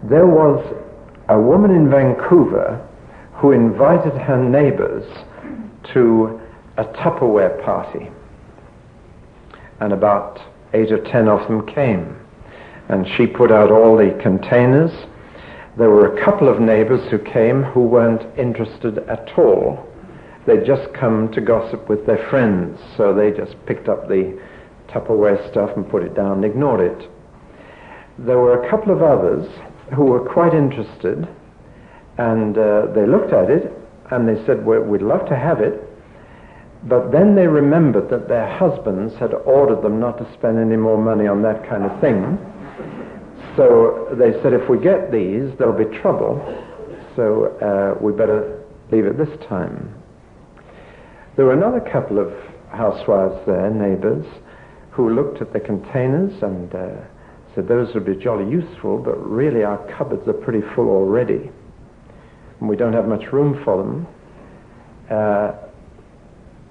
There was a woman in Vancouver who invited her neighbors to a Tupperware party. And about 8 or 10 of them came. And she put out all the containers. There were a couple of neighbors who came who weren't interested at all. They'd just come to gossip with their friends, so they just picked up the Tupperware stuff and put it down and ignored it. There were a couple of others who were quite interested, and they looked at it and they said, well, we'd love to have it, but then they remembered that their husbands had ordered them not to spend any more money on that kind of thing. So they said, if we get these, there'll be trouble, so we better leave it this time. There were another couple of housewives there, neighbors, who looked at the containers and said those would be jolly useful, but really our cupboards are pretty full already, and we don't have much room for them.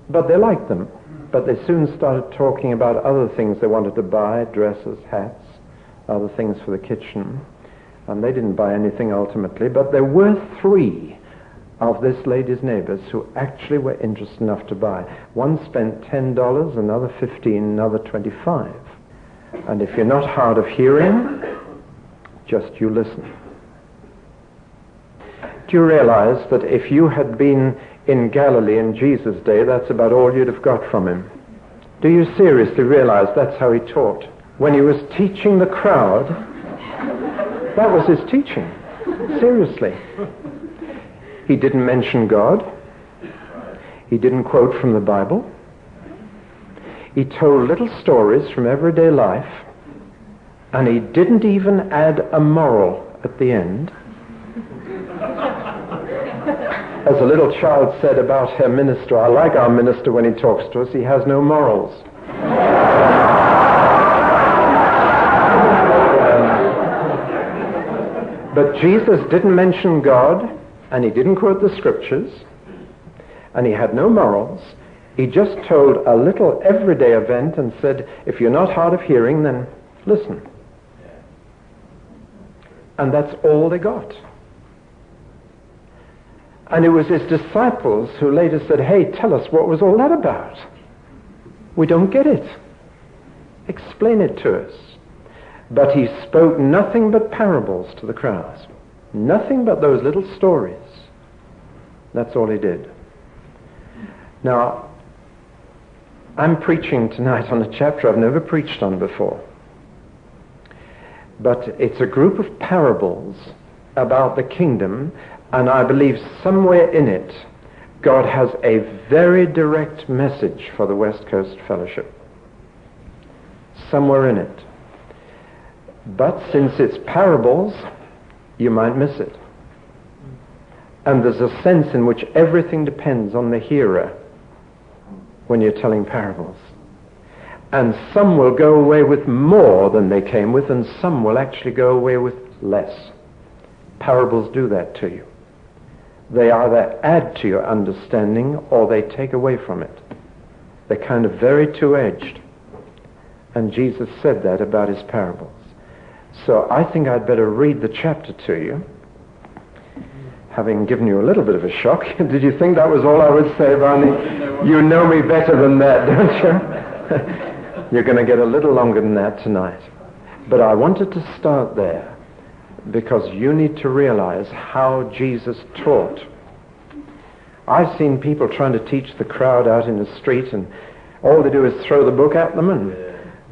But they liked them. But they soon started talking about other things they wanted to buy, dresses, hats, other things for the kitchen. And they didn't buy anything ultimately, but there were 3 of this lady's neighbors who actually were interested enough to buy. One spent $10, another $15, another $25. And if you're not hard of hearing, just you listen. Do you realize that if you had been in Galilee in Jesus' day, that's about all you'd have got from him? Do you seriously realize that's how he taught? When he was teaching the crowd, that was his teaching. Seriously. He didn't mention God. He didn't quote from the Bible. He told little stories from everyday life, and he didn't even add a moral at the end. As a little child said about her minister, I like our minister when he talks to us, he has no morals. But Jesus didn't mention God, and he didn't quote the scriptures, and he had no morals. He just told a little everyday event and said, if you're not hard of hearing, then listen. And that's all they got. And it was his disciples who later said, hey, tell us, what was all that about? We don't get it. Explain it to us. But he spoke nothing but parables to the crowds. Nothing but those little stories. That's all he did. Now, I'm preaching tonight on a chapter I've never preached on before. But it's a group of parables about the kingdom, and I believe somewhere in it, God has a very direct message for the West Coast Fellowship. Somewhere in it. But since it's parables, you might miss it. And there's a sense in which everything depends on the hearer when you're telling parables. And some will go away with more than they came with, and some will actually go away with less. Parables do that to you. They either add to your understanding or they take away from it. They're kind of very two-edged. And Jesus said that about his parables. So I think I'd better read the chapter to you, having given you a little bit of a shock. Did you think that was all I would say, Barney? You know me better than that, don't you? You're going to get a little longer than that tonight. But I wanted to start there because you need to realize how Jesus taught. I've seen people trying to teach the crowd out in the street, and all they do is throw the book at them and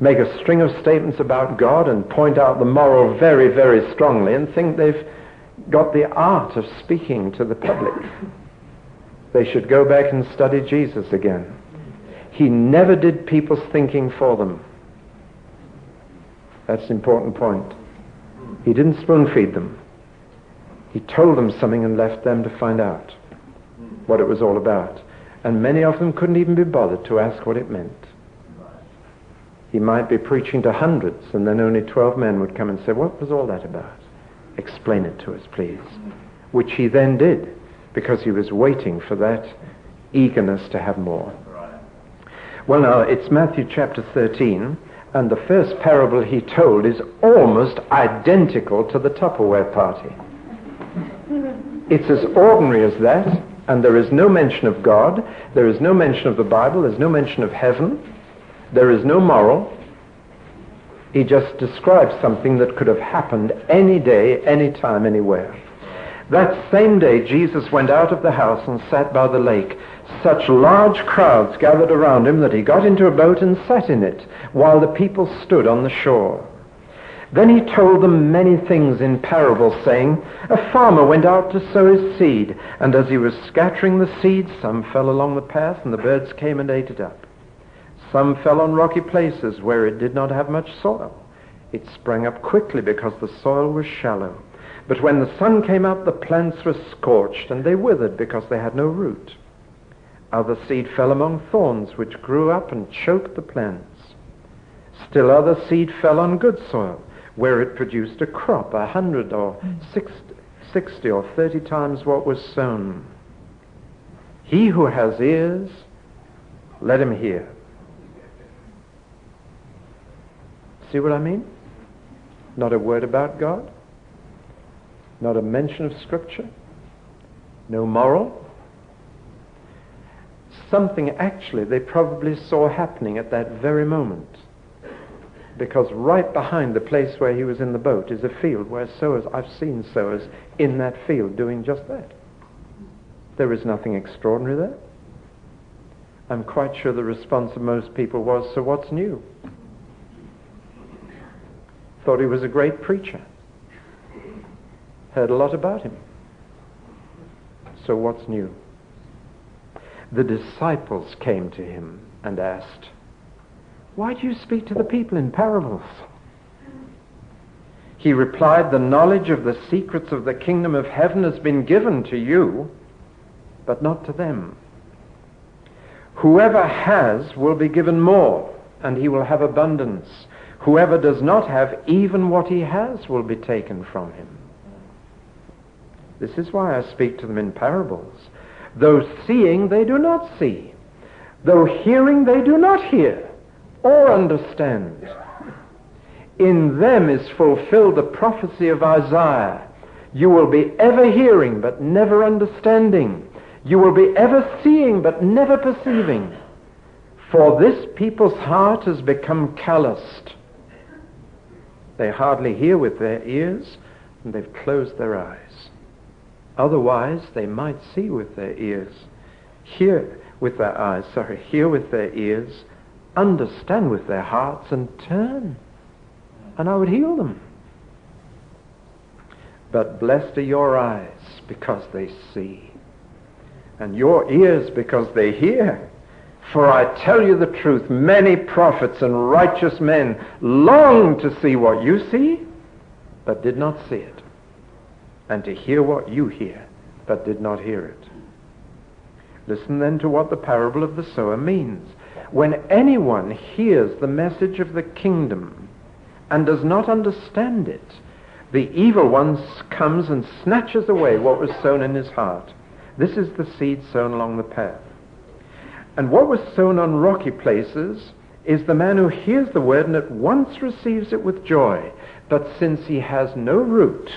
make a string of statements about God and point out the moral very, very strongly and think they've got the art of speaking to the public. They should go back and study Jesus again. He never did people's thinking for them. That's an important point. He didn't spoon-feed them. He told them something and left them to find out what it was all about. And many of them couldn't even be bothered to ask what it meant. He might be preaching to hundreds, and then only 12 men would come and say, what was all that about? Explain it to us, please. Which he then did, because he was waiting for that eagerness to have more. Well, now, it's Matthew chapter 13. And the first parable he told is almost identical to the Tupperware party. It's as ordinary as that, and there is no mention of God, there is no mention of the Bible, there's no mention of heaven, there is no moral. He just describes something that could have happened any day, any time, anywhere. That same day, Jesus went out of the house and sat by the lake. Such large crowds gathered around him that he got into a boat and sat in it, while the people stood on the shore. Then he told them many things in parables, saying, a farmer went out to sow his seed, and as he was scattering the seed, some fell along the path, and the birds came and ate it up. Some fell on rocky places where it did not have much soil. It sprang up quickly because the soil was shallow. But when the sun came up, the plants were scorched, and they withered because they had no root. Other seed fell among thorns, which grew up and choked the plants. Still other seed fell on good soil, where it produced a crop, 100 or 60 or 30 times what was sown. He who has ears, let him hear. See what I mean? Not a word about God, not a mention of Scripture, no moral. Something actually they probably saw happening at that very moment. Because right behind the place where he was in the boat is a field where sowers, I've seen sowers in that field doing just that. There is nothing extraordinary there. I'm quite sure the response of most people was, so what's new? Thought he was a great preacher. Heard a lot about him. So what's new? The disciples came to him and asked, why do you speak to the people in parables? He replied, the knowledge of the secrets of the kingdom of heaven has been given to you, but not to them. Whoever has will be given more, and he will have abundance. Whoever does not have, even what he has will be taken from him. This is why I speak to them in parables. Though seeing, they do not see. Though hearing, they do not hear or understand. In them is fulfilled the prophecy of Isaiah. You will be ever hearing, but never understanding. You will be ever seeing, but never perceiving. For this people's heart has become calloused. They hardly hear with their ears, and they've closed their eyes. Otherwise, they might see with their ears, hear with their eyes, hear with their ears, understand with their hearts, and turn, and I would heal them. But blessed are your eyes because they see, and your ears because they hear. For I tell you the truth, many prophets and righteous men longed to see what you see, but did not see it, and to hear what you hear, but did not hear it. Listen then to what the parable of the sower means. When anyone hears the message of the kingdom and does not understand it, the evil one comes and snatches away what was sown in his heart. This is the seed sown along the path. And what was sown on rocky places is the man who hears the word and at once receives it with joy. But since he has no root,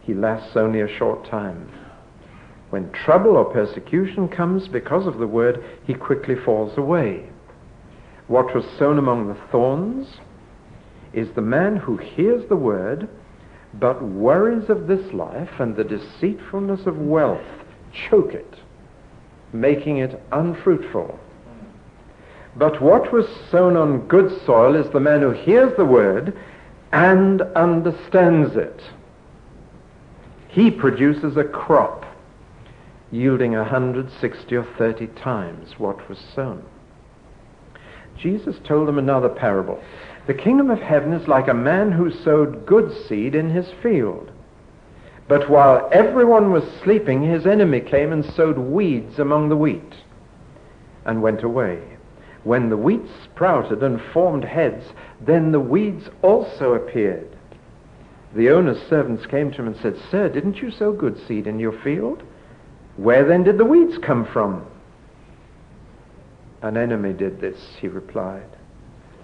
he lasts only a short time. When trouble or persecution comes because of the word, he quickly falls away. What was sown among the thorns is the man who hears the word, but worries of this life and the deceitfulness of wealth choke it, making it unfruitful. But what was sown on good soil is the man who hears the word and understands it. He produces a crop yielding 160 or 30 times what was sown. Jesus told them another parable. The kingdom of heaven is like a man who sowed good seed in his field. But while everyone was sleeping, his enemy came and sowed weeds among the wheat and went away. When the wheat sprouted and formed heads, then the weeds also appeared. The owner's servants came to him and said, "Sir, didn't you sow good seed in your field? Where then did the weeds come from?" "An enemy did this," he replied.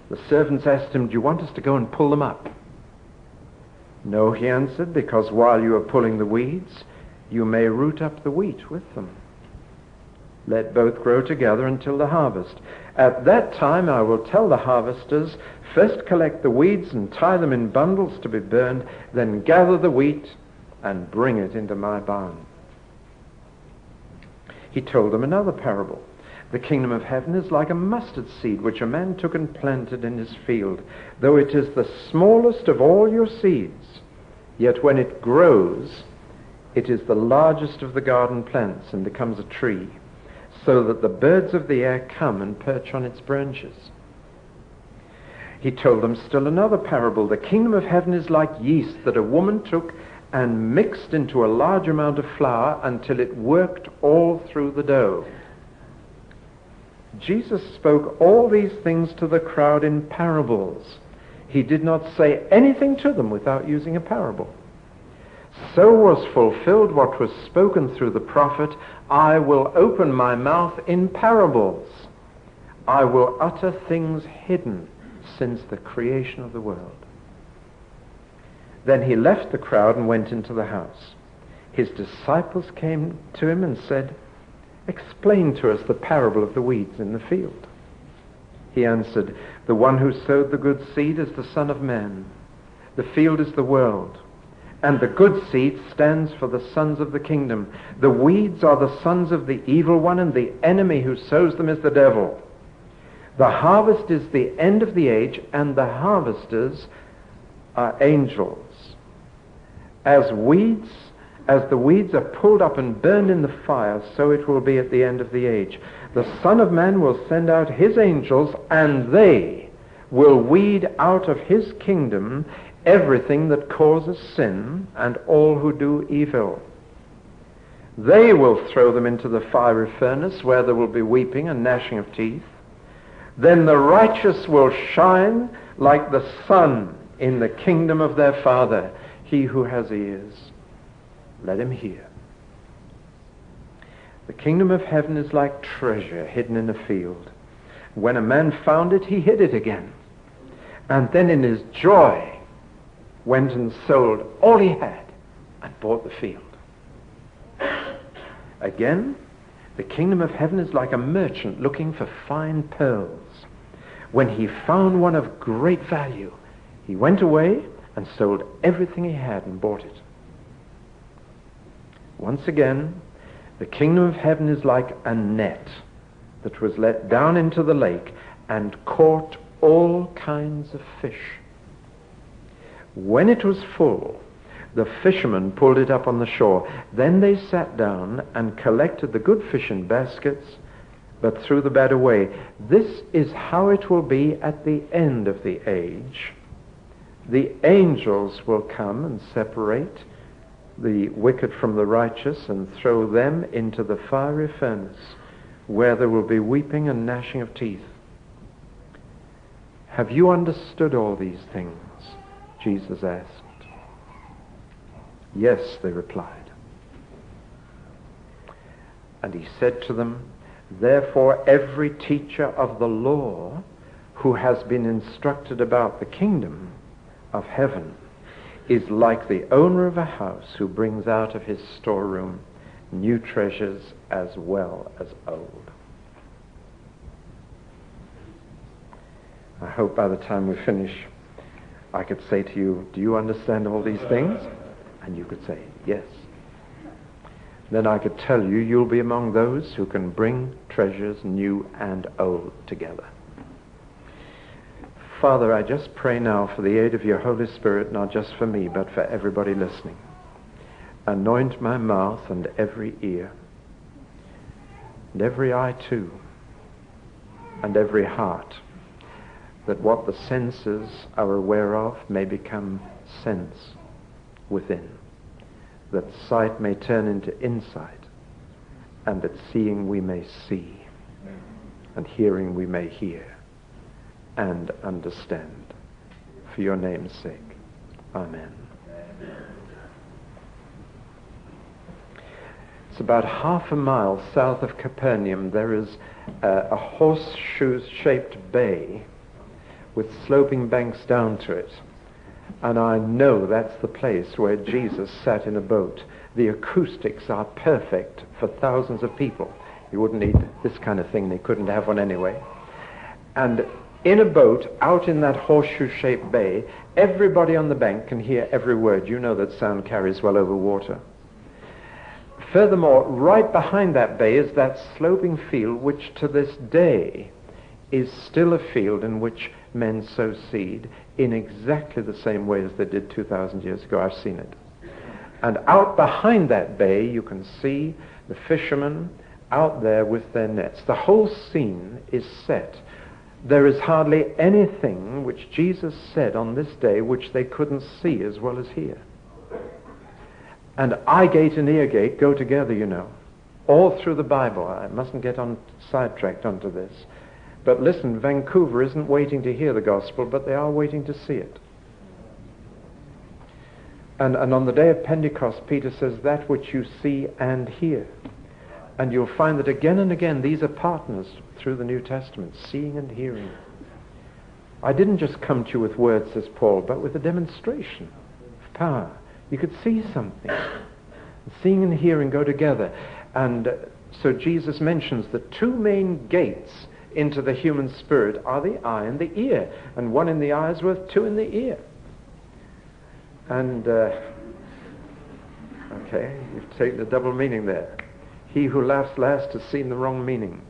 The servants asked him, "Do you want us to go and pull them up?" "No," he answered, "because while you are pulling the weeds, you may root up the wheat with them. Let both grow together until the harvest. At that time I will tell the harvesters, first collect the weeds and tie them in bundles to be burned, then gather the wheat and bring it into my barn." He told them another parable. "The kingdom of heaven is like a mustard seed which a man took and planted in his field. Though it is the smallest of all your seeds, yet when it grows, it is the largest of the garden plants and becomes a tree, so that the birds of the air come and perch on its branches." He told them still another parable. "The kingdom of heaven is like yeast that a woman took and mixed into a large amount of flour until it worked all through the dough." Jesus spoke all these things to the crowd in parables. He did not say anything to them without using a parable. So was fulfilled what was spoken through the prophet, "I will open my mouth in parables. I will utter things hidden since the creation of the world." Then he left the crowd and went into the house. His disciples came to him and said, "Explain to us the parable of the weeds in the field." He answered, "The one who sowed the good seed is the Son of Man. The field is the world, and the good seed stands for the sons of the kingdom. The weeds are the sons of the evil one, and the enemy who sows them is the devil. The harvest is the end of the age, and the harvesters are angels. As the weeds are pulled up and burned in the fire, so it will be at the end of the age. The Son of Man will send out his angels, and they will weed out of his kingdom everything that causes sin and all who do evil. They will throw them into the fiery furnace, where there will be weeping and gnashing of teeth. Then the righteous will shine like the sun in the kingdom of their Father. He who has ears, let him hear." The kingdom of heaven is like treasure hidden in a field. When a man found it, he hid it again, and then in his joy went and sold all he had and bought the field. Again, the kingdom of heaven is like a merchant looking for fine pearls. When he found one of great value, he went away and sold everything he had and bought it. Once again, the kingdom of heaven is like a net that was let down into the lake and caught all kinds of fish. When it was full, the fishermen pulled it up on the shore. Then they sat down and collected the good fish in baskets, but threw the bad away. This is how it will be at the end of the age. The angels will come and separate the wicked from the righteous and throw them into the fiery furnace, where there will be weeping and gnashing of teeth. Have you understood all these things? Jesus asked. Yes, they replied. And he said to them, therefore every teacher of the law who has been instructed about the kingdom of heaven is like the owner of a house who brings out of his storeroom new treasures as well as old. I hope by the time we finish, I could say to you, do you understand all these things? And you could say, yes. Then I could tell you, you'll be among those who can bring treasures new and old together. Father, I just pray now for the aid of your Holy Spirit, not just for me, but for everybody listening. Anoint my mouth and every ear, and every eye too, and every heart, that what the senses are aware of may become sense within, that sight may turn into insight, and that seeing we may see, and hearing we may hear, and understand. For your name's sake. Amen. It's about half a mile south of Capernaum. There is a horseshoe-shaped bay with sloping banks down to it. And I know that's the place where Jesus sat in a boat. The acoustics are perfect for thousands of people. You wouldn't need this kind of thing. They couldn't have one anyway. And in a boat, out in that horseshoe-shaped bay, everybody on the bank can hear every word. You know that sound carries well over water. Furthermore, right behind that bay is that sloping field which to this day is still a field in which men sow seed in exactly the same way as they did 2,000 years ago. I've seen it. And out behind that bay you can see the fishermen out there with their nets. The whole scene is set. There is hardly anything which Jesus said on this day which they couldn't see as well as hear. And eye gate and ear gate go together, you know, all through the Bible. I mustn't get sidetracked onto this. But listen, Vancouver isn't waiting to hear the gospel, but they are waiting to see it. And on the day of Pentecost, Peter says, that which you see and hear. And you'll find that again and again, these are partners through the New Testament, seeing and hearing. I didn't just come to you with words, says Paul, but with a demonstration of power. You could see something. Seeing and hearing go together. And so Jesus mentions the two main gates into the human spirit are the eye and the ear. And one in the eye is worth two in the ear. And, okay, you've taken a double meaning there. He who laughs last has seen the wrong meaning.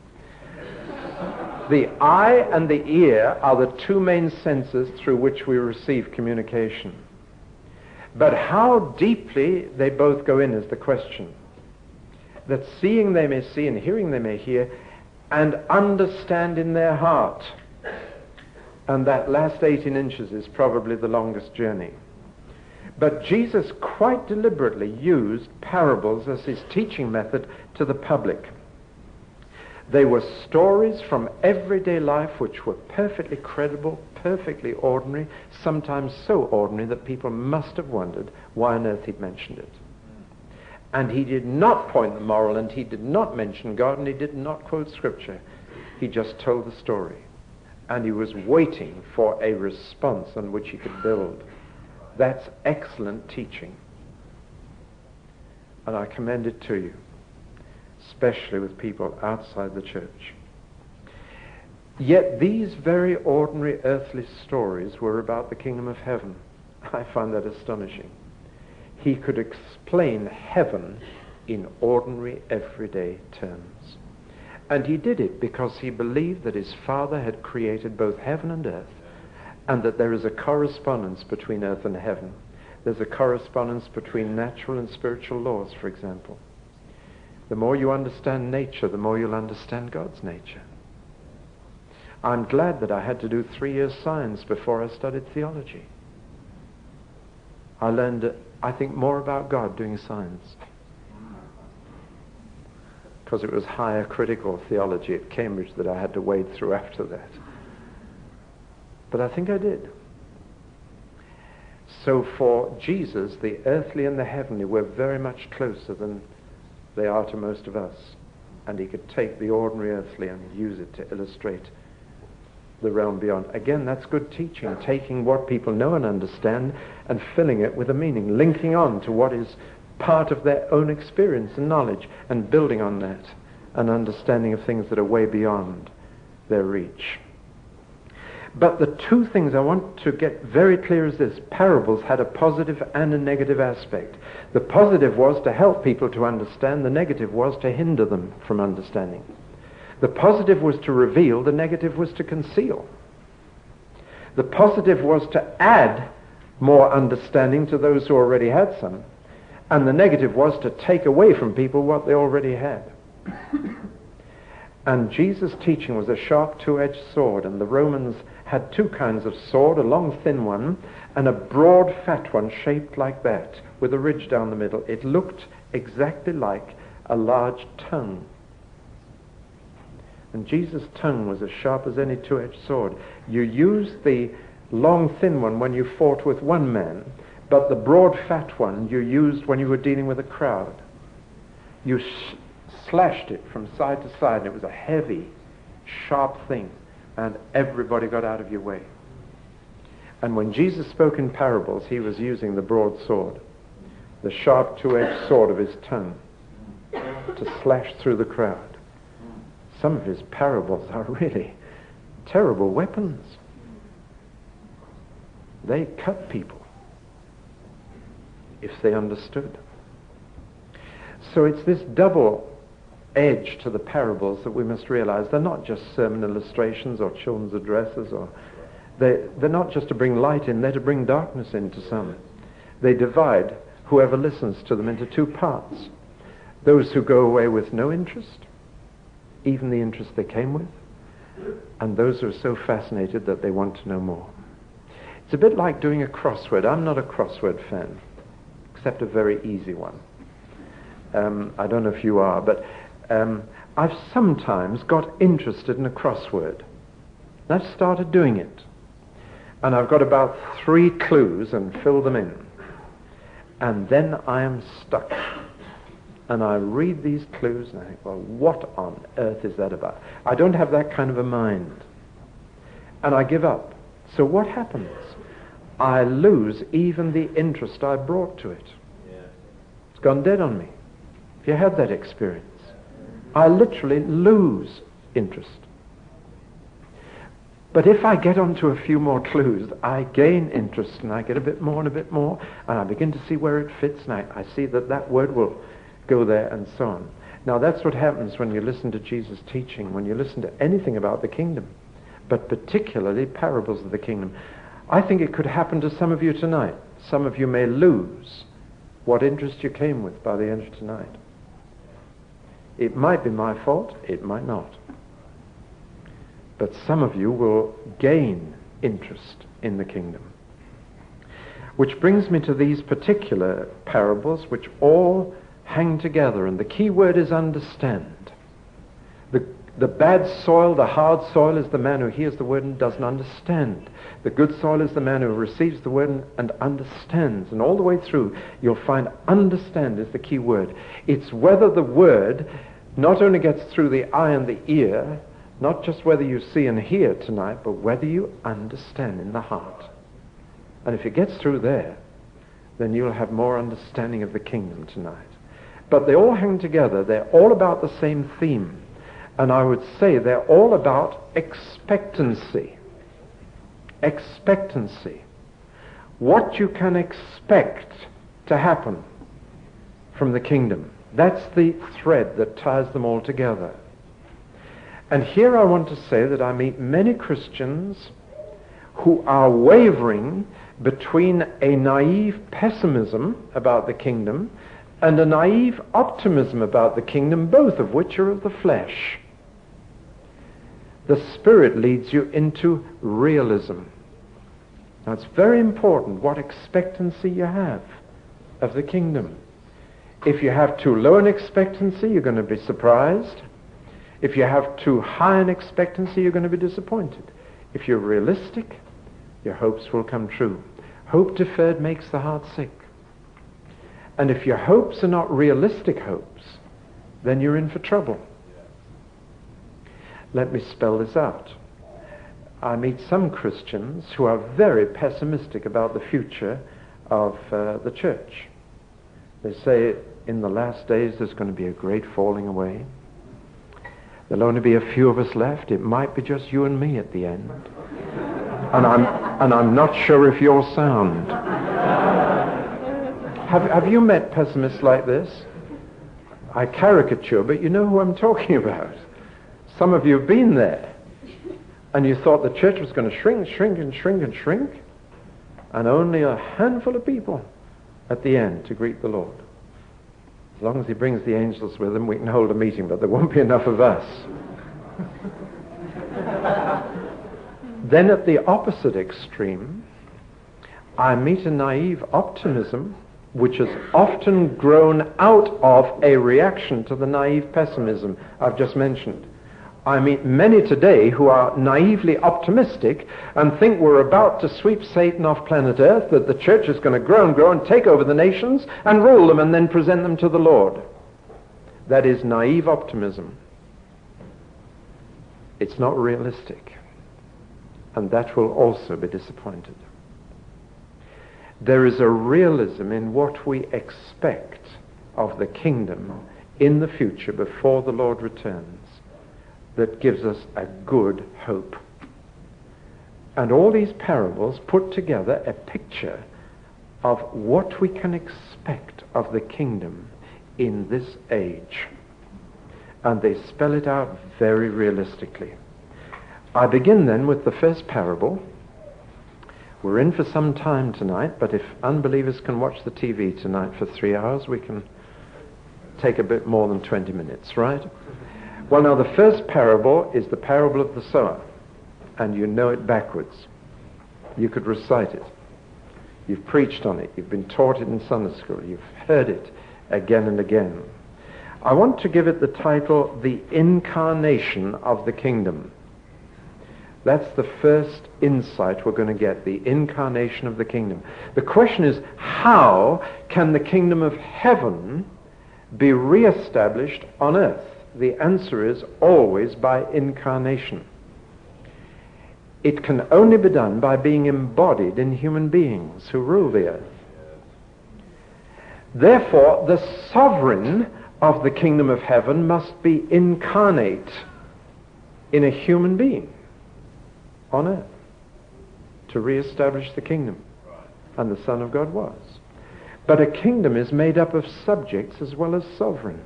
The eye and the ear are the two main senses through which we receive communication. But how deeply they both go in is the question. That seeing they may see and hearing they may hear, and understand in their heart. And that last 18 inches is probably the longest journey. But Jesus quite deliberately used parables as his teaching method to the public. They were stories from everyday life which were perfectly credible, perfectly ordinary, sometimes so ordinary that people must have wondered why on earth he'd mentioned it. And he did not point the moral, and he did not mention God, and he did not quote Scripture. He just told the story. And he was waiting for a response on which he could build. That's excellent teaching. And I commend it to you, especially with people outside the church. Yet these very ordinary earthly stories were about the kingdom of heaven. I find that astonishing. He could explain heaven in ordinary, everyday terms. And he did it because he believed that his Father had created both heaven and earth, and that there is a correspondence between earth and heaven. There's a correspondence between natural and spiritual laws, for example. The more you understand nature, the more you'll understand God's nature. I'm glad that I had to do 3 years science before I studied theology. I learned, I think, more about God doing science. Because it was higher critical theology at Cambridge that I had to wade through after that. But I think I did. So for Jesus, the earthly and the heavenly were very much closer than they are to most of us. And he could take the ordinary earthly and use it to illustrate the realm beyond. Again, that's good teaching, taking what people know and understand and filling it with a meaning, linking on to what is part of their own experience and knowledge, and building on that, an understanding of things that are way beyond their reach. But the two things I want to get very clear is this: parables had a positive and a negative aspect. The positive was to help people to understand, the negative was to hinder them from understanding. The positive was to reveal, the negative was to conceal. The positive was to add more understanding to those who already had some, and the negative was to take away from people what they already had. And Jesus' teaching was a sharp two-edged sword, and the Romans had two kinds of sword, a long thin one and a broad fat one shaped like that with a ridge down the middle. It looked exactly like a large tongue. And Jesus' tongue was as sharp as any two-edged sword. You used the long thin one when you fought with one man, but the broad fat one you used when you were dealing with a crowd. You slashed it from side to side, and it was a heavy, sharp thing, and everybody got out of your way. And when Jesus spoke in parables, he was using the broadsword, the sharp two-edged sword of his tongue, to slash through the crowd. Some of his parables are really terrible weapons. They cut people if they understood. So it's this double edge to the parables that we must realize. They're not just sermon illustrations or children's addresses, or they're not just to bring light in, they're to bring darkness into some. They divide whoever listens to them into two parts. Those who go away with no interest, even the interest they came with, and those who are so fascinated that they want to know more. It's a bit like doing a crossword. I'm not a crossword fan, except a very easy one. I don't know if you are, but I've sometimes got interested in a crossword. And I've started doing it. And I've got about 3 clues and fill them in. And then I am stuck. And I read these clues and I think, well, what on earth is that about? I don't have that kind of a mind. And I give up. So what happens? I lose even the interest I brought to it. It's gone dead on me. Have you had that experience? I literally lose interest. But if I get onto a few more clues, I gain interest, and I get a bit more and a bit more, and I begin to see where it fits, and I see that that word will go there, and so on. Now that's what happens when you listen to Jesus' teaching, when you listen to anything about the kingdom, but particularly parables of the kingdom. I think it could happen to some of you tonight. Some of you may lose what interest you came with by the end of tonight. It might be my fault, it might not. But some of you will gain interest in the kingdom. Which brings me to these particular parables, which all hang together, and the key word is understand. The bad soil, the hard soil, is the man who hears the word and doesn't understand. The good soil is the man who receives the word and understands. And all the way through, you'll find understand is the key word. It's whether the word not only gets through the eye and the ear, not just whether you see and hear tonight, but whether you understand in the heart. And if it gets through there, then you'll have more understanding of the kingdom tonight. But they all hang together. They're all about the same theme. And I would say they're all about expectancy. Expectancy. What you can expect to happen from the kingdom. That's the thread that ties them all together. And here I want to say that I meet many Christians who are wavering between a naive pessimism about the kingdom and a naive optimism about the kingdom, both of which are of the flesh. The Spirit leads you into realism. Now it's very important what expectancy you have of the kingdom. If you have too low an expectancy, you're going to be surprised. If you have too high an expectancy, you're going to be disappointed. If you're realistic, your hopes will come true. Hope deferred makes the heart sick. And if your hopes are not realistic hopes, then you're in for trouble. Let me spell this out. I meet some Christians who are very pessimistic about the future of the church. They say in the last days there's going to be a great falling away. There'll only be a few of us left. It might be just you and me at the end. And I'm not sure if you're sound. Have you met pessimists like this? I caricature, but you know who I'm talking about. Some of you have been there, and you thought the church was going to shrink, shrink, and shrink, and shrink, and only a handful of people at the end to greet the Lord. As long as he brings the angels with him, we can hold a meeting, but there won't be enough of us. Then at the opposite extreme, I meet a naive optimism which has often grown out of a reaction to the naive pessimism I've just mentioned. I meet many today who are naively optimistic and think we're about to sweep Satan off planet Earth, that the church is going to grow and grow and take over the nations and rule them and then present them to the Lord. That is naive optimism. It's not realistic. And that will also be disappointed. There is a realism in what we expect of the kingdom in the future before the Lord returns that gives us a good hope. And all these parables put together a picture of what we can expect of the kingdom in this age. And they spell it out very realistically. I begin then with the first parable. We're in for some time tonight, but if unbelievers can watch the TV tonight for 3 hours, we can take a bit more than 20 minutes, right? Well, now the first parable is the parable of the sower, and you know it backwards. You could recite it. You've preached on it. You've been taught it in Sunday school. You've heard it again and again. I want to give it the title, The Incarnation of the Kingdom. That's the first insight we're going to get, the incarnation of the kingdom. The question is, how can the kingdom of heaven be re-established on earth? The answer is always by incarnation. It can only be done by being embodied in human beings who rule the earth. Therefore, the sovereign of the kingdom of heaven must be incarnate in a human being on earth to re-establish the kingdom. And the Son of God was. But a kingdom is made up of subjects as well as sovereign.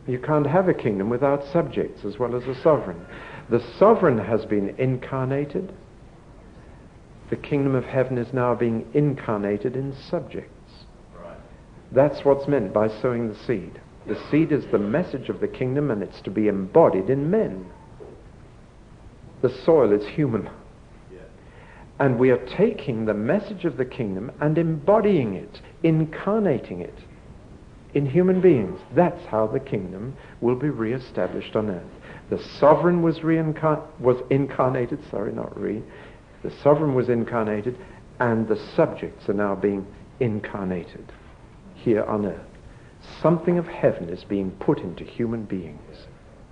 You can't have a kingdom without subjects as well as a sovereign. The sovereign has been incarnated. The kingdom of heaven is now being incarnated in subjects. That's what's meant by sowing the seed. The seed is the message of the kingdom, and it's to be embodied in men. The soil is human. And we are taking the message of the kingdom and embodying it, incarnating it in human beings. That's how the kingdom will be re-established on earth. The sovereign was incarnated, the sovereign was incarnated, and the subjects are now being incarnated here on earth. Something of heaven is being put into human beings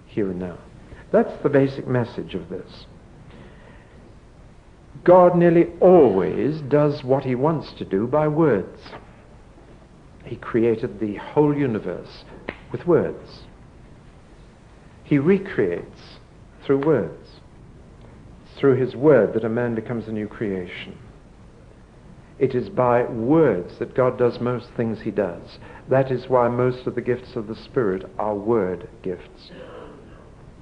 here and now. That's the basic message of this. God nearly always does what he wants to do by words. He created the whole universe with words. He recreates through words. It's through his word that a man becomes a new creation. It is by words that God does most things he does. That is why most of the gifts of the Spirit are word gifts.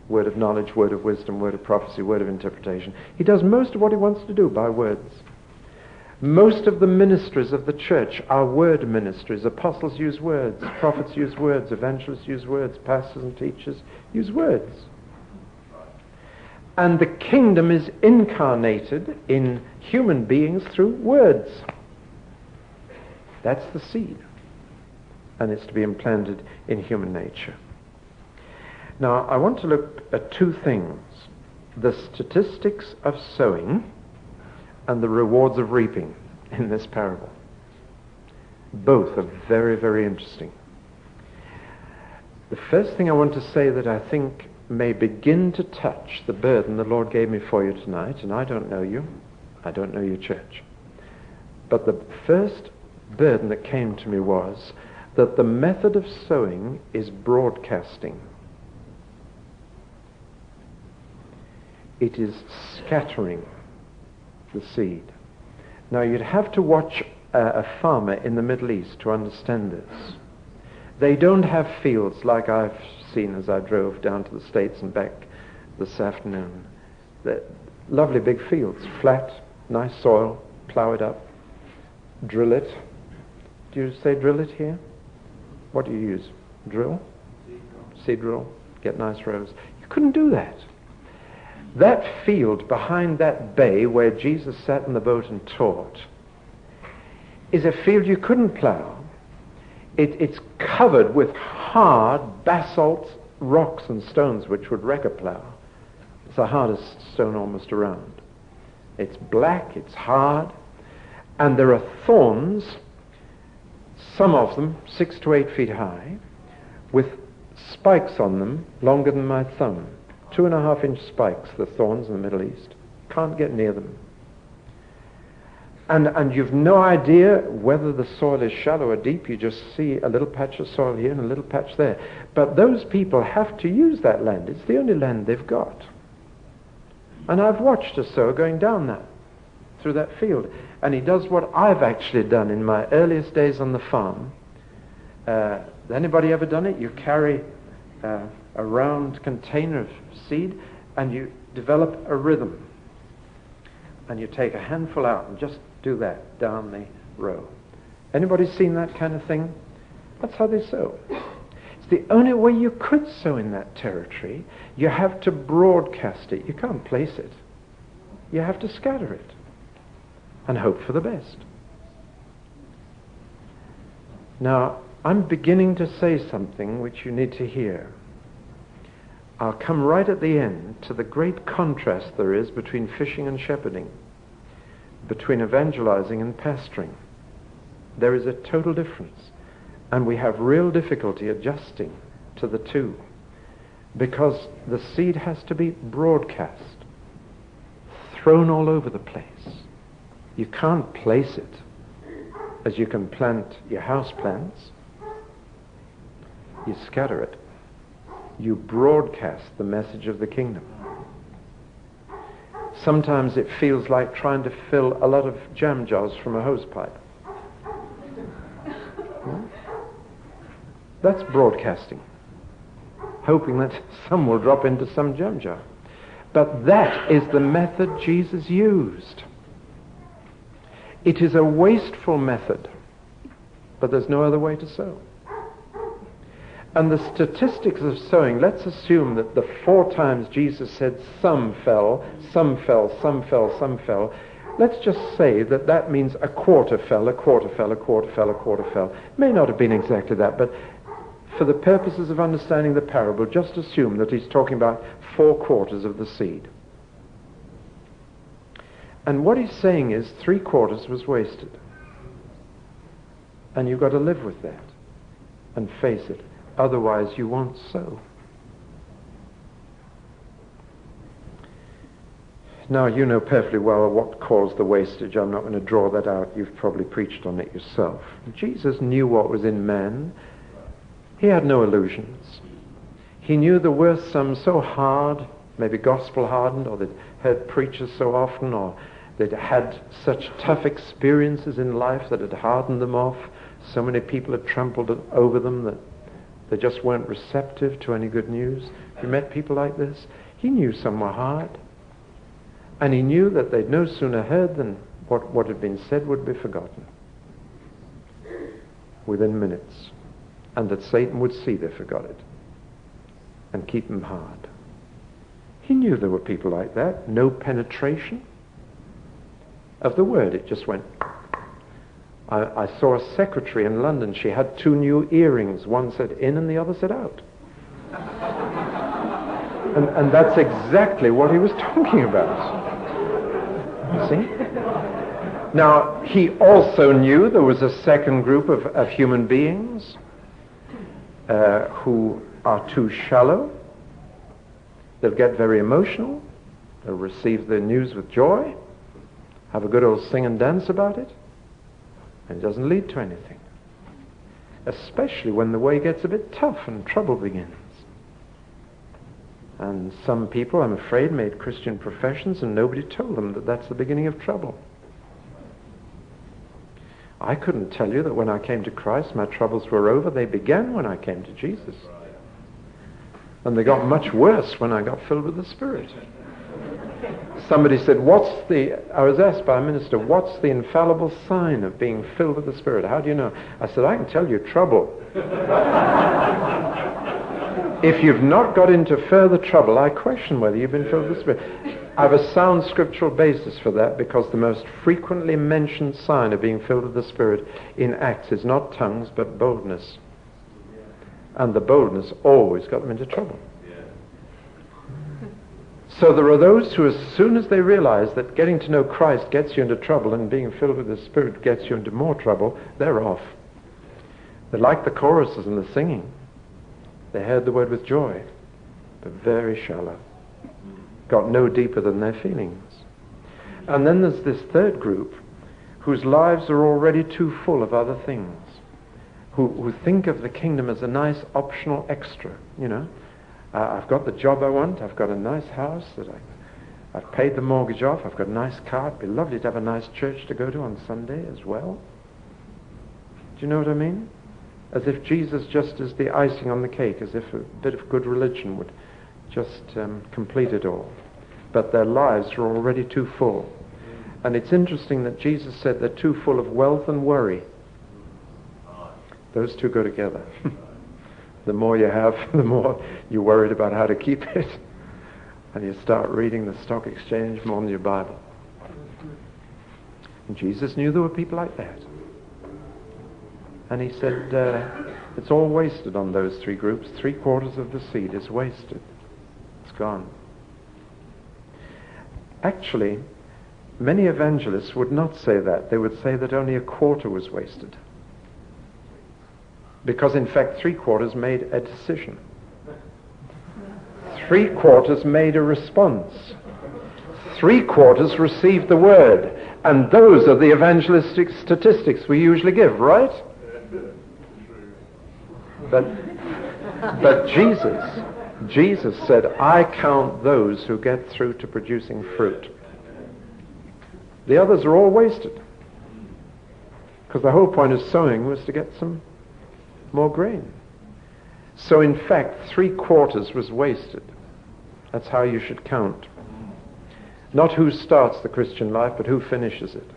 Word of knowledge, word of wisdom, word of prophecy, word of interpretation. He does most of what he wants to do by words. Most of the ministries of the church are word ministries. Apostles use words, prophets use words, evangelists use words, pastors and teachers use words. And the kingdom is incarnated in human beings through words. That's the seed. And it's to be implanted in human nature. Now, I want to look at two things. The statistics of sowing and the rewards of reaping in this parable. Both are very, very interesting. The first thing I want to say that I think may begin to touch the burden the Lord gave me for you tonight, and I don't know you, I don't know your church, but the first burden that came to me was that the method of sowing is broadcasting. It is scattering the seed. Now, you'd have to watch a farmer in the Middle East to understand this. They don't have fields like I've seen as I drove down to the States and back this afternoon. They're lovely big fields, flat, nice soil, plough it up, drill it. Do you say drill it here? What do you use? Drill? Seed drill. Get nice rows. You couldn't do that. That field behind that bay where Jesus sat in the boat and taught is a field you couldn't plough. It's covered with hard basalt rocks and stones which would wreck a plough. It's the hardest stone almost around. It's black, it's hard, and there are thorns, some of them 6 to 8 feet high, with spikes on them longer than my thumb. 2.5-inch spikes, the thorns in the Middle East. Can't get near them. And you've no idea whether the soil is shallow or deep. You just see a little patch of soil here and a little patch there. But those people have to use that land. It's the only land they've got. And I've watched a sower going down that, through that field. And he does what I've actually done in my earliest days on the farm. Anybody ever done it? You carry a round container of seed and you develop a rhythm. And you take a handful out and just do that down the row. Anybody seen that kind of thing? That's how they sow. It's the only way you could sow in that territory. You have to broadcast it. You can't place it. You have to scatter it and hope for the best. Now, I'm beginning to say something which you need to hear. I'll come right at the end to the great contrast there is between fishing and shepherding, between evangelizing and pastoring. There is a total difference, and we have real difficulty adjusting to the two, because the seed has to be broadcast, thrown all over the place. You can't place it as you can plant your house plants. You scatter it. You broadcast the message of the kingdom. Sometimes it feels like trying to fill a lot of jam jars from a hose pipe. That's broadcasting, hoping that some will drop into some jam jar. But that is the method Jesus used. It is a wasteful method, but there's no other way to sow. And the statistics of sowing, let's assume that the 4 times Jesus said some fell, some fell, some fell, some fell. Let's just say that that means a quarter fell, a quarter fell, a quarter fell, a quarter fell. It may not have been exactly that, but for the purposes of understanding the parable, just assume that he's talking about 4 quarters of the seed. And what he's saying is 3 quarters was wasted. And you've got to live with that and face it. Otherwise you won't sow. Now you know perfectly well what caused the wastage. I'm not going to draw that out. You've probably preached on it yourself. Jesus knew what was in man. He had no illusions. He knew there were some so hard, maybe gospel hardened, or they'd heard preachers so often, or they'd had such tough experiences in life that had hardened them off. So many people had trampled over them that they just weren't receptive to any good news. You met people like this? He knew some were hard. And he knew that they'd no sooner heard than what had been said would be forgotten within minutes. And that Satan would see they forgot it and keep them hard. He knew there were people like that. No penetration of the word. It just went. I saw a secretary in London. She had 2 new earrings. One said in and the other said out. and that's exactly what he was talking about. You see? Now, he also knew there was a second group of human beings who are too shallow. They'll get very emotional. They'll receive the news with joy, have a good old sing and dance about it, and it doesn't lead to anything. Especially when the way gets a bit tough and trouble begins. And some people, I'm afraid, made Christian professions and nobody told them that that's the beginning of trouble. I couldn't tell you that when I came to Christ my troubles were over. They began when I came to Jesus. And they got much worse when I got filled with the Spirit. Somebody said, I was asked by a minister, what's the infallible sign of being filled with the Spirit? How do you know? I said, I can tell you trouble. If you've not got into further trouble, I question whether you've been filled with the Spirit. I have a sound scriptural basis for that, because the most frequently mentioned sign of being filled with the Spirit in Acts is not tongues, but boldness. And the boldness always got them into trouble. So there are those who, as soon as they realize that getting to know Christ gets you into trouble and being filled with the Spirit gets you into more trouble, they're off. They like the choruses and the singing. They heard the word with joy, but very shallow. Got no deeper than their feelings. And then there's this third group, whose lives are already too full of other things, who think of the kingdom as a nice optional extra, you know. I've got the job I want, I've got a nice house that I've paid the mortgage off, I've got a nice car, it'd be lovely to have a nice church to go to on Sunday as well. Do you know what I mean? As if Jesus just is the icing on the cake, as if a bit of good religion would just complete it all. But their lives are already too full. And it's interesting that Jesus said they're too full of wealth and worry. Those two go together. The more you have, the more you're worried about how to keep it. And you start reading the stock exchange more than your Bible. And Jesus knew there were people like that. And he said, it's all wasted on those three groups. 3/4 of the seed is wasted. It's gone. Actually, many evangelists would not say that. They would say that only 1/4 was wasted. Because in fact 3/4 made a decision. 3/4 made a response. 3/4 received the word. And those are the evangelistic statistics we usually give, right? But Jesus said, I count those who get through to producing fruit. The others are all wasted. Because the whole point of sowing was to get some more grain. So in fact, 3/4 was wasted. That's how you should count. Not who starts the Christian life, but who finishes it.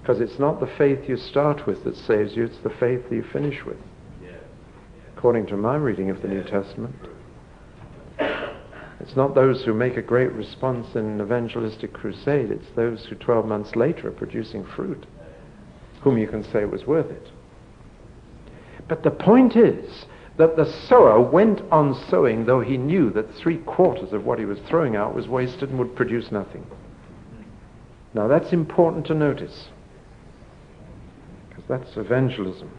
Because it's not the faith you start with that saves you, it's the faith that you finish with. According to my reading of the New Testament. It's not those who make a great response in an evangelistic crusade, it's those who 12 months later are producing fruit, whom you can say was worth it. But the point is that the sower went on sowing though he knew that 3/4 of what he was throwing out was wasted and would produce nothing. Now that's important to notice, because that's evangelism.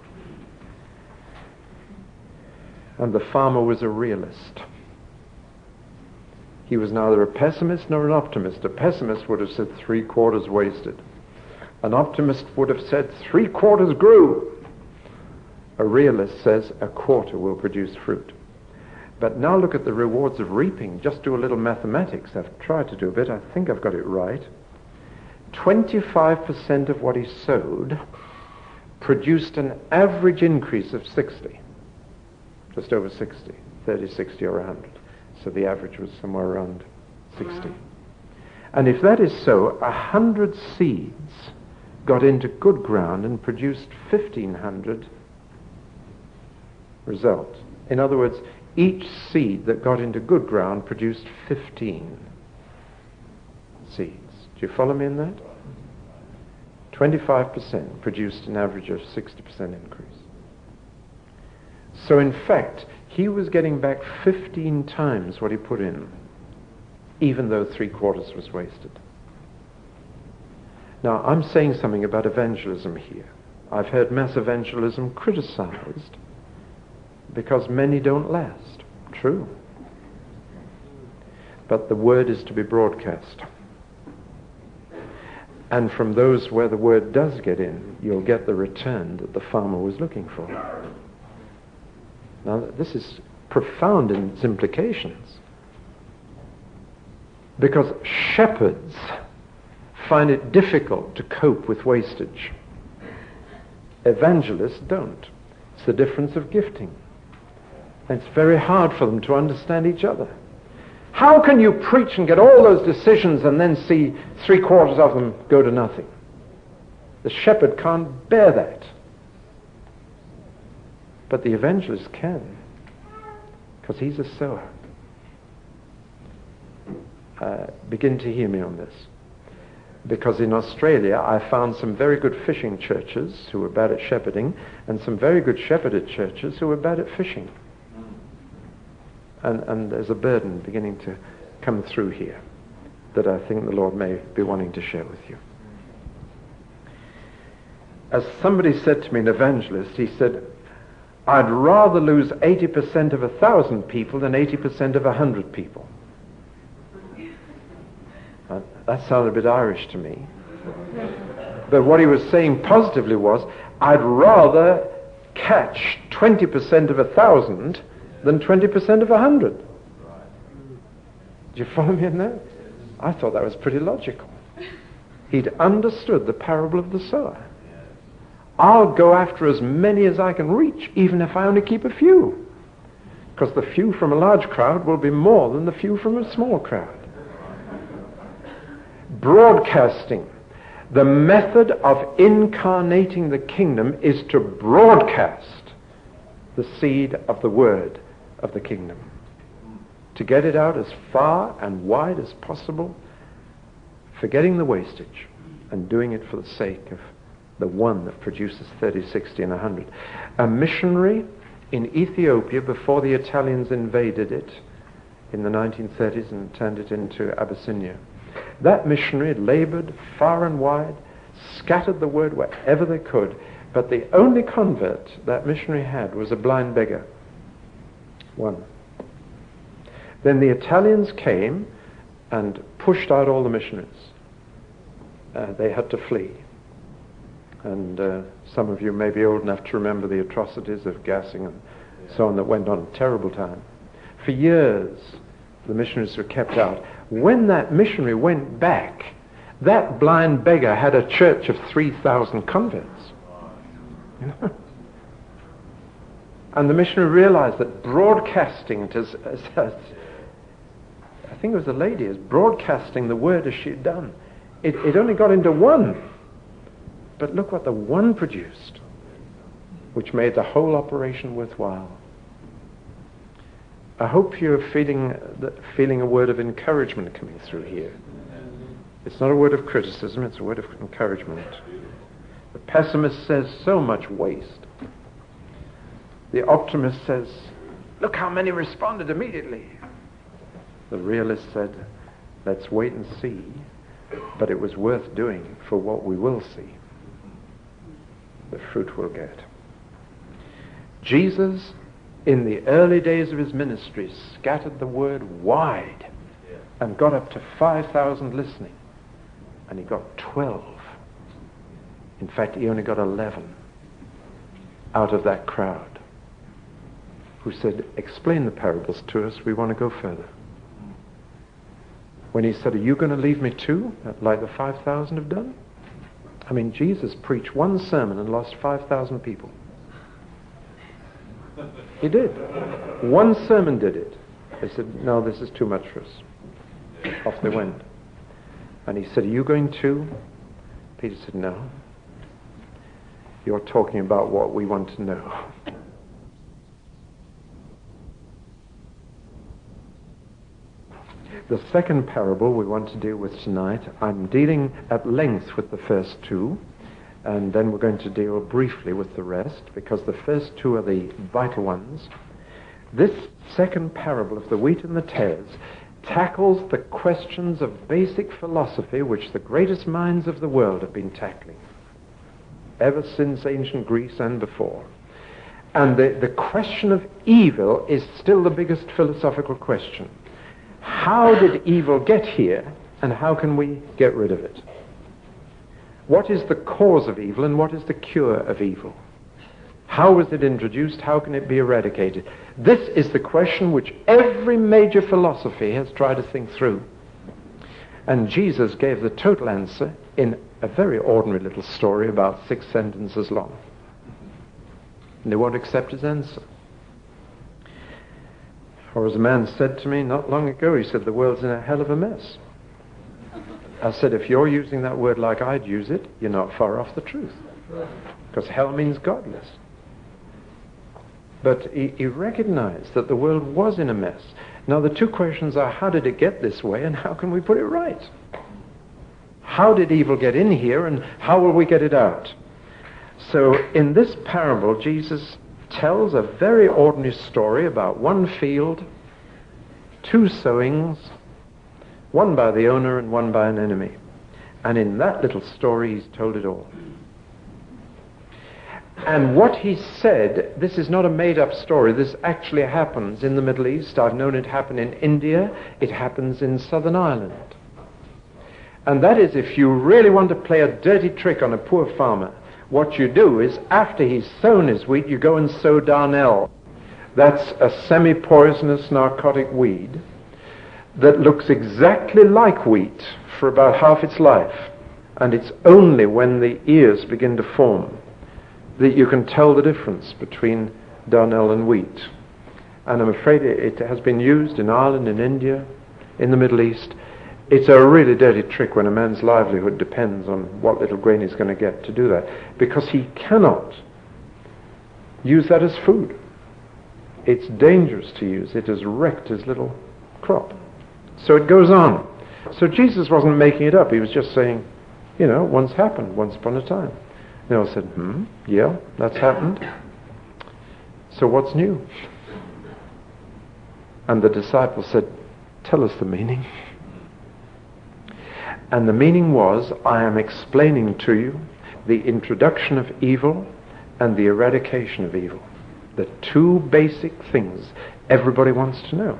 And the farmer was a realist. He was neither a pessimist nor an optimist. A pessimist would have said 3/4 wasted. An optimist would have said 3/4 grew. A realist says 1/4 will produce fruit. But now look at the rewards of reaping. Just do a little mathematics. I've tried to do a bit. I think I've got it right. 25% of what he sowed produced an average increase of 60. Just over 60. 30, 60 or 100. So the average was somewhere around 60. And if that is so, 100 seeds got into good ground and produced 1,500 result. In other words, each seed that got into good ground produced 15 seeds. Do you follow me in that? 25% produced an average of 60% increase. So in fact, he was getting back 15 times what he put in, even though 3/4 was wasted. Now, I'm saying something about evangelism here. I've heard mass evangelism criticized because many don't last. True. But the word is to be broadcast. And from those where the word does get in, you'll get the return that the farmer was looking for. Now, this is profound in its implications. Because shepherds find it difficult to cope with wastage. Evangelists don't. It's the difference of gifting. And it's very hard for them to understand each other. How can you preach and get all those decisions and then see 3/4 of them go to nothing? The shepherd can't bear that. But the evangelist can, because he's a sower. Begin to hear me on this. Because in Australia, I found some very good fishing churches who were bad at shepherding, and some very good shepherded churches who were bad at fishing. And there's a burden beginning to come through here that I think the Lord may be wanting to share with you. As somebody said to me, an evangelist, he said, I'd rather lose 80% of 1,000 people than 80% of 100 people. That sounded a bit Irish to me. But what he was saying positively was, I'd rather catch 20% of 1,000 than 20% of 100. Do you follow me in that? I thought that was pretty logical. He'd understood the parable of the sower. I'll go after as many as I can reach, even if I only keep a few. Because the few from a large crowd will be more than the few from a small crowd. Broadcasting. The method of incarnating the kingdom is to broadcast the seed of the word of the kingdom. To get it out as far and wide as possible, forgetting the wastage and doing it for the sake of the one that produces 30, 60, and 100. A missionary in Ethiopia, before the Italians invaded it in the 1930s and turned it into Abyssinia, that missionary labored far and wide, scattered the word wherever they could, but the only convert that missionary had was a blind beggar. One. Then the Italians came and pushed out all the missionaries. They had to flee. And some of you may be old enough to remember the atrocities of gassing and so on that went on. Terrible time. For years, the missionaries were kept out. When that missionary went back, that blind beggar had a church of 3,000 converts. You know? And the missionary realized that broadcasting it as I think it was a lady, as broadcasting the word as she had done, it only got into one. But look what the one produced, which made the whole operation worthwhile. I hope you're feeling a word of encouragement coming through here. It's not a word of criticism, it's a word of encouragement. The pessimist says so much waste. The optimist says, look how many responded immediately. The realist said, let's wait and see, but it was worth doing for what we will see. The fruit we'll get. Jesus, in the early days of his ministry, scattered the word wide and got up to 5,000 listening. And he got 12. In fact, he only got 11 out of that crowd who said, explain the parables to us, we want to go further. When he said, are you going to leave me too, like the 5,000 have done? I mean, Jesus preached one sermon and lost 5,000 people. He did. One sermon did it. They said, no, this is too much for us. Off they went. And he said, are you going too? Peter said, no. You're talking about what we want to know. The second parable we want to deal with tonight, I'm dealing at length with the first two, and then we're going to deal briefly with the rest, because the first two are the vital ones. This second parable of the wheat and the tares tackles the questions of basic philosophy which the greatest minds of the world have been tackling, ever since ancient Greece and before. And the question of evil is still the biggest philosophical question. How did evil get here, and how can we get rid of it? What is the cause of evil, and what is the cure of evil? How was it introduced? How can it be eradicated? This is the question which every major philosophy has tried to think through. And Jesus gave the total answer in a very ordinary little story about 6 sentences long. And they won't accept his answer. Or as a man said to me not long ago, he said, the world's in a hell of a mess. I said, if you're using that word like I'd use it, you're not far off the truth. Because hell means godless. But he recognized that the world was in a mess. Now the two questions are, how did it get this way, and how can we put it right? How did evil get in here, and how will we get it out? So in this parable, Jesus tells a very ordinary story about one field, 2 sowings, one by the owner and one by an enemy. And in that little story, he's told it all. And what he said, this is not a made-up story. This actually happens in the Middle East. I've known it happen in India. It happens in Southern Ireland. And that is, if you really want to play a dirty trick on a poor farmer, what you do is, after he's sown his wheat, you go and sow darnel. That's a semi-poisonous narcotic weed that looks exactly like wheat for about half its life. And it's only when the ears begin to form that you can tell the difference between darnel and wheat. And I'm afraid it has been used in Ireland, in India, in the Middle East. It's a really dirty trick when a man's livelihood depends on what little grain he's going to get to do that, because he cannot use that as food. It's dangerous to use. It has wrecked his little crop. So it goes on. So Jesus wasn't making it up. He was just saying, once happened, once upon a time. They all said, yeah, that's happened. So what's new? And the disciples said, tell us the meaning. And the meaning was, I am explaining to you the introduction of evil and the eradication of evil. The two basic things everybody wants to know.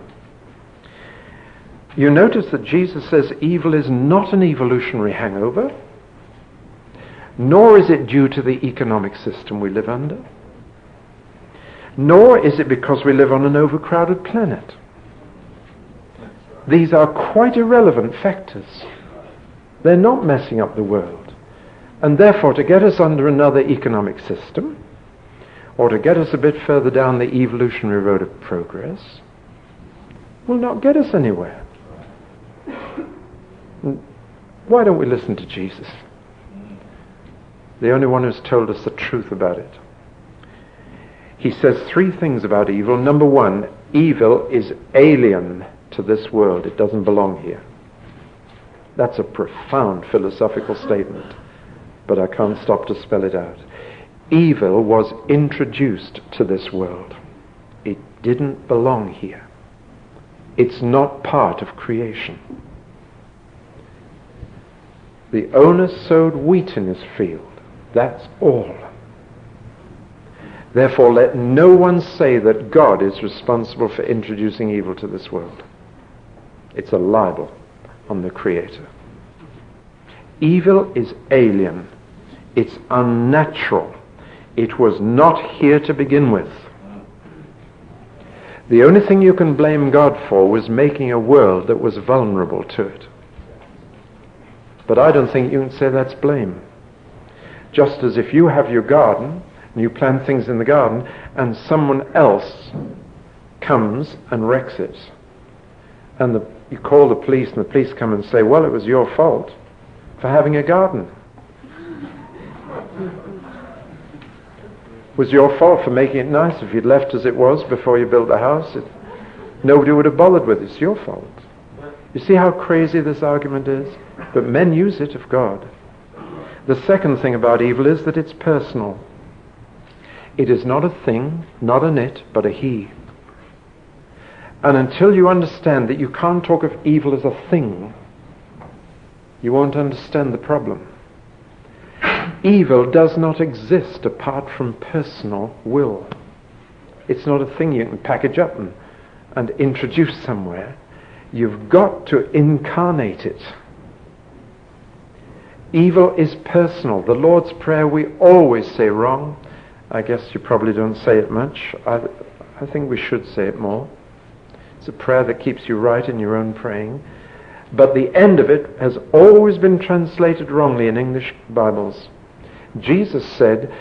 You notice that Jesus says evil is not an evolutionary hangover, nor is it due to the economic system we live under, nor is it because we live on an overcrowded planet. These are quite irrelevant factors. They're not messing up the world. And therefore, to get us under another economic system, or to get us a bit further down the evolutionary road of progress, will not get us anywhere. Why don't we listen to Jesus? The only one who's told us the truth about it. He says three things about evil. Number one, evil is alien to this world. It doesn't belong here. That's a profound philosophical statement, but I can't stop to spell it out. Evil was introduced to this world. It didn't belong here. It's not part of creation. The owner sowed wheat in his field. That's all. Therefore, let no one say that God is responsible for introducing evil to this world. It's a libel on the Creator. Evil is alien. It's unnatural. It was not here to begin with. The only thing you can blame God for was making a world that was vulnerable to it. But I don't think you can say that's blame. Just as if you have your garden and you plant things in the garden and someone else comes and wrecks it, and you call the police and the police come and say, well, it was your fault for having a garden. It was your fault for making it nice. If you'd left as it was before you built the house, nobody would have bothered with it. It's your fault. You see how crazy this argument is? But men use it of God. The second thing about evil is that it's personal. It is not a thing, not an it, but a he. And until you understand that you can't talk of evil as a thing, you won't understand the problem. Evil does not exist apart from personal will. It's not a thing you can package up and introduce somewhere. You've got to incarnate it. Evil is personal. The Lord's Prayer we always say wrong. I guess you probably don't say it much. I think we should say it more. It's a prayer that keeps you right in your own praying. But the end of it has always been translated wrongly in English Bibles. Jesus said,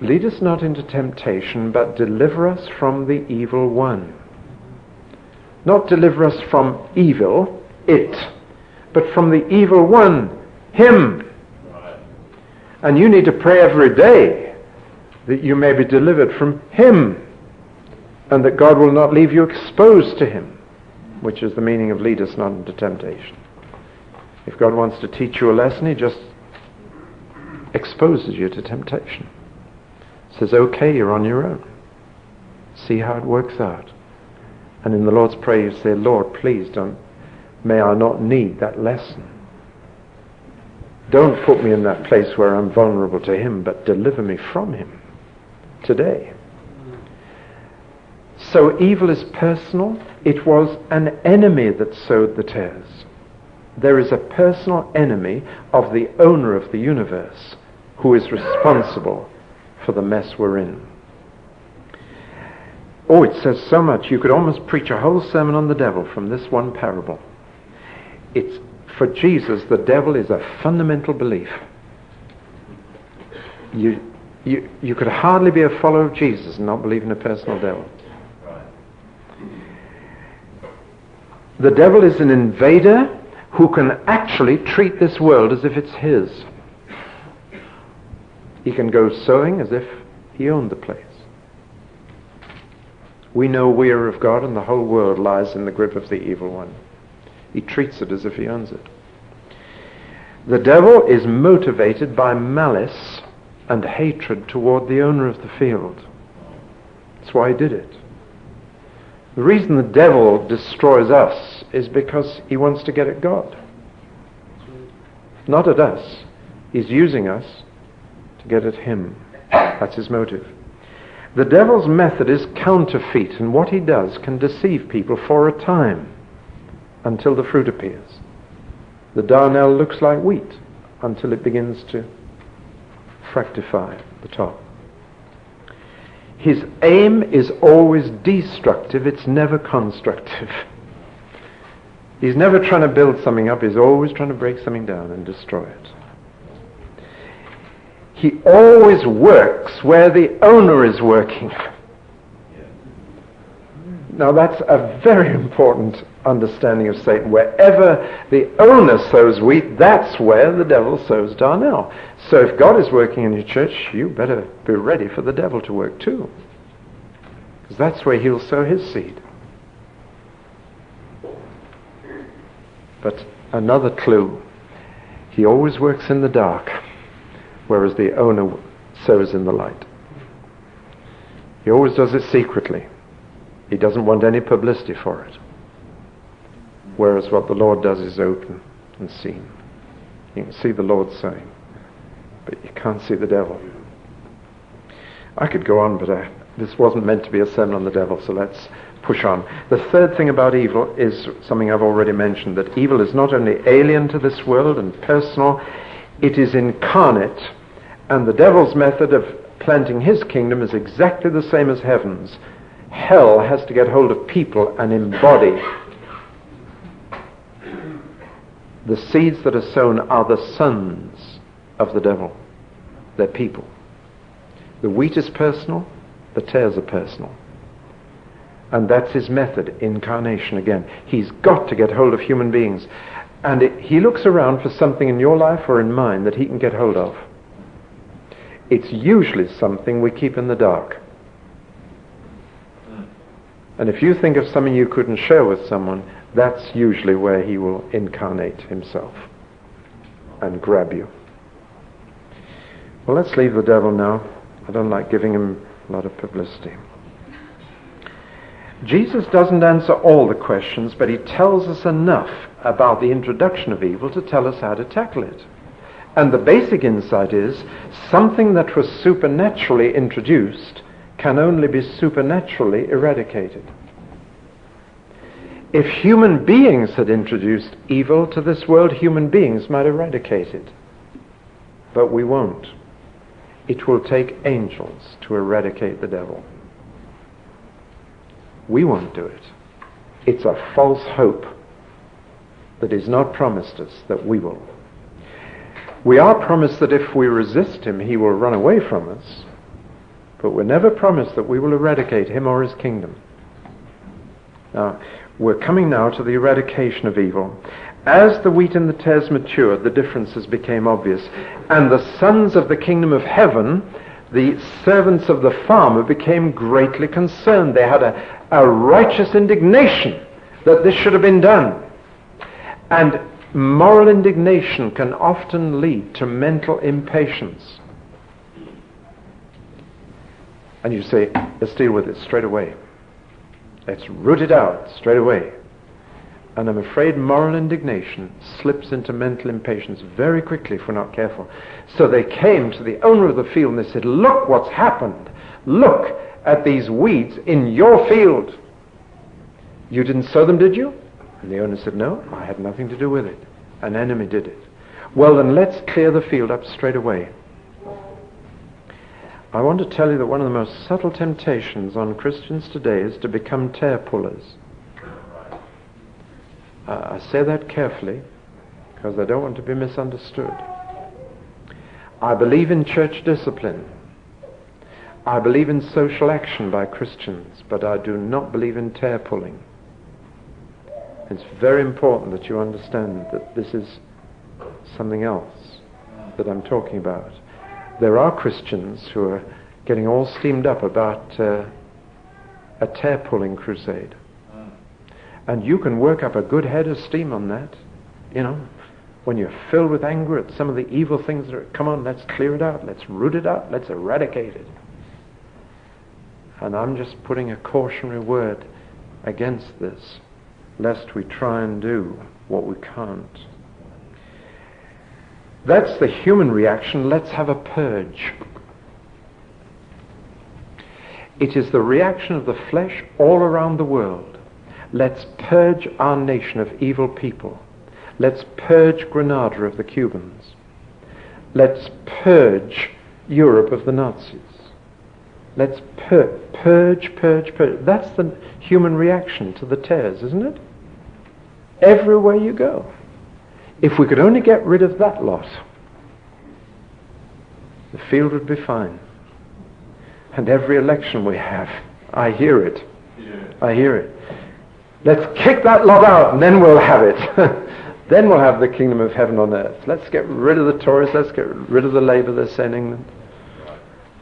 lead us not into temptation, but deliver us from the evil one. Not deliver us from evil, it, but from the evil one, him. And you need to pray every day that you may be delivered from him, and that God will not leave you exposed to him, which is the meaning of lead us not into temptation. If God wants to teach you a lesson, he just exposes you to temptation. Says, okay, you're on your own. See how it works out. And in the Lord's Prayer you say, Lord, please may I not need that lesson. Don't put me in that place where I'm vulnerable to him, but deliver me from him today. So evil is personal. It was an enemy that sowed the tares. there is a personal enemy of the owner of the universe who is responsible for the mess we're in. Oh, it says so much. You could almost preach a whole sermon on the devil from this one parable. It's, for Jesus, the devil is a fundamental belief. You could hardly be a follower of Jesus and not believe in a personal devil. The devil is an invader who can actually treat this world as if it's his. He can go sowing as if he owned the place. We know we are of God and the whole world lies in the grip of the evil one. He treats it as if he owns it. The devil is motivated by malice and hatred toward the owner of the field. That's why he did it. The reason the devil destroys us is because he wants to get at God. Not at us. He's using us to get at him. That's his motive. The devil's method is counterfeit, and what he does can deceive people for a time until the fruit appears. The darnel looks like wheat until it begins to fructify at the top. His aim is always destructive, it's never constructive. He's never trying to build something up, he's always trying to break something down and destroy it. He always works where the owner is working. Now that's a very important understanding of Satan. Wherever the owner sows wheat, that's where the devil sows darnel. So if God is working in your church, you better be ready for the devil to work too. Because that's where he'll sow his seed. But another clue, he always works in the dark, whereas the owner sows in the light. He always does it secretly. He doesn't want any publicity for it. Whereas what the Lord does is open and seen. You can see the Lord sowing, but you can't see the devil. I could go on, but this wasn't meant to be a sermon on the devil, so let's push on. The third thing about evil is something I've already mentioned, that evil is not only alien to this world and personal, it is incarnate, and the devil's method of planting his kingdom is exactly the same as heaven's. Hell has to get hold of people and embody. The seeds that are sown are the sons of the devil. They're people. The wheat is personal, the tares are personal. And that's his method, incarnation again. He's got to get hold of human beings. And he looks around for something in your life or in mine that he can get hold of. It's usually something we keep in the dark. And if you think of something you couldn't share with someone, that's usually where he will incarnate himself and grab you. Well, let's leave the devil now. I don't like giving him a lot of publicity. Jesus doesn't answer all the questions, but he tells us enough about the introduction of evil to tell us how to tackle it. And the basic insight is something that was supernaturally introduced can only be supernaturally eradicated. If human beings had introduced evil to this world, human beings might eradicate it. But we won't. It will take angels to eradicate the devil. We won't do it. It's a false hope that is not promised us that we will. We are promised that if we resist him, he will run away from us. But we're never promised that we will eradicate him or his kingdom. Now, we're coming now to the eradication of evil. As the wheat and the tares matured, the differences became obvious. And the sons of the kingdom of heaven, the servants of the farmer, became greatly concerned. They had a righteous indignation that this should have been done. And moral indignation can often lead to mental impatience. And you say, let's deal with it straight away. Let's root it out straight away. And I'm afraid moral indignation slips into mental impatience very quickly if we're not careful. So they came to the owner of the field and they said, look what's happened. Look at these weeds in your field. You didn't sow them, did you? And the owner said, no, I had nothing to do with it. An enemy did it. Well, then let's clear the field up straight away. I want to tell you that one of the most subtle temptations on Christians today is to become tear pullers. I say that carefully because I don't want to be misunderstood. I believe in church discipline. I believe in social action by Christians, but I do not believe in tear pulling. It's very important that you understand that this is something else that I'm talking about. There are Christians who are getting all steamed up about a tear pulling crusade. And you can work up a good head of steam on that, you know, when you're filled with anger at some of the evil things that are, come on, let's clear it out, let's root it out, let's eradicate it. And I'm just putting a cautionary word against this, lest we try and do what we can't. That's the human reaction. Let's have a purge. It is the reaction of the flesh all around the world. Let's purge our nation of evil people. Let's purge Grenada of the Cubans. Let's purge Europe of the Nazis. Let's purge. That's the human reaction to the tares, isn't it? Everywhere you go. If we could only get rid of that lot, the field would be fine. And every election we have, I hear it. I hear it. Let's kick that lot out and then we'll have it. Then we'll have the kingdom of heaven on earth. Let's get rid of the Tories. Let's get rid of the Labour they're sending.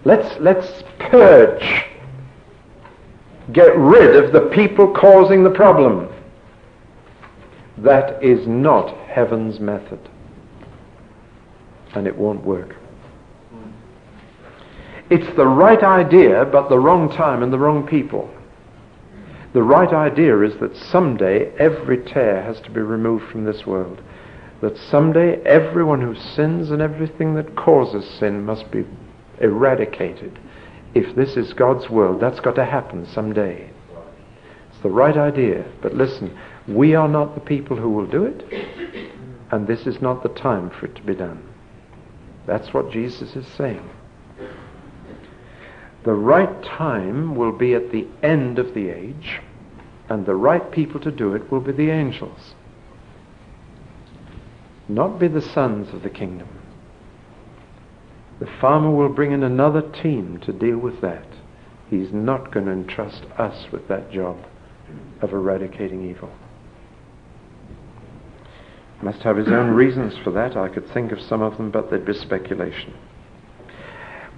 Let's purge. Get rid of the people causing the problem. That is not heaven's method. And it won't work. It's the right idea, but the wrong time and the wrong people. The right idea is that someday every tear has to be removed from this world. That someday everyone who sins and everything that causes sin must be eradicated. If this is God's world, that's got to happen someday. It's the right idea. But listen, we are not the people who will do it, and this is not the time for it to be done. That's what Jesus is saying. The right time will be at the end of the age, and the right people to do it will be the angels. Not be the sons of the kingdom. The farmer will bring in another team to deal with that. He's not going to entrust us with that job of eradicating evil. Must have his own reasons for that. I could think of some of them, but they'd be speculation.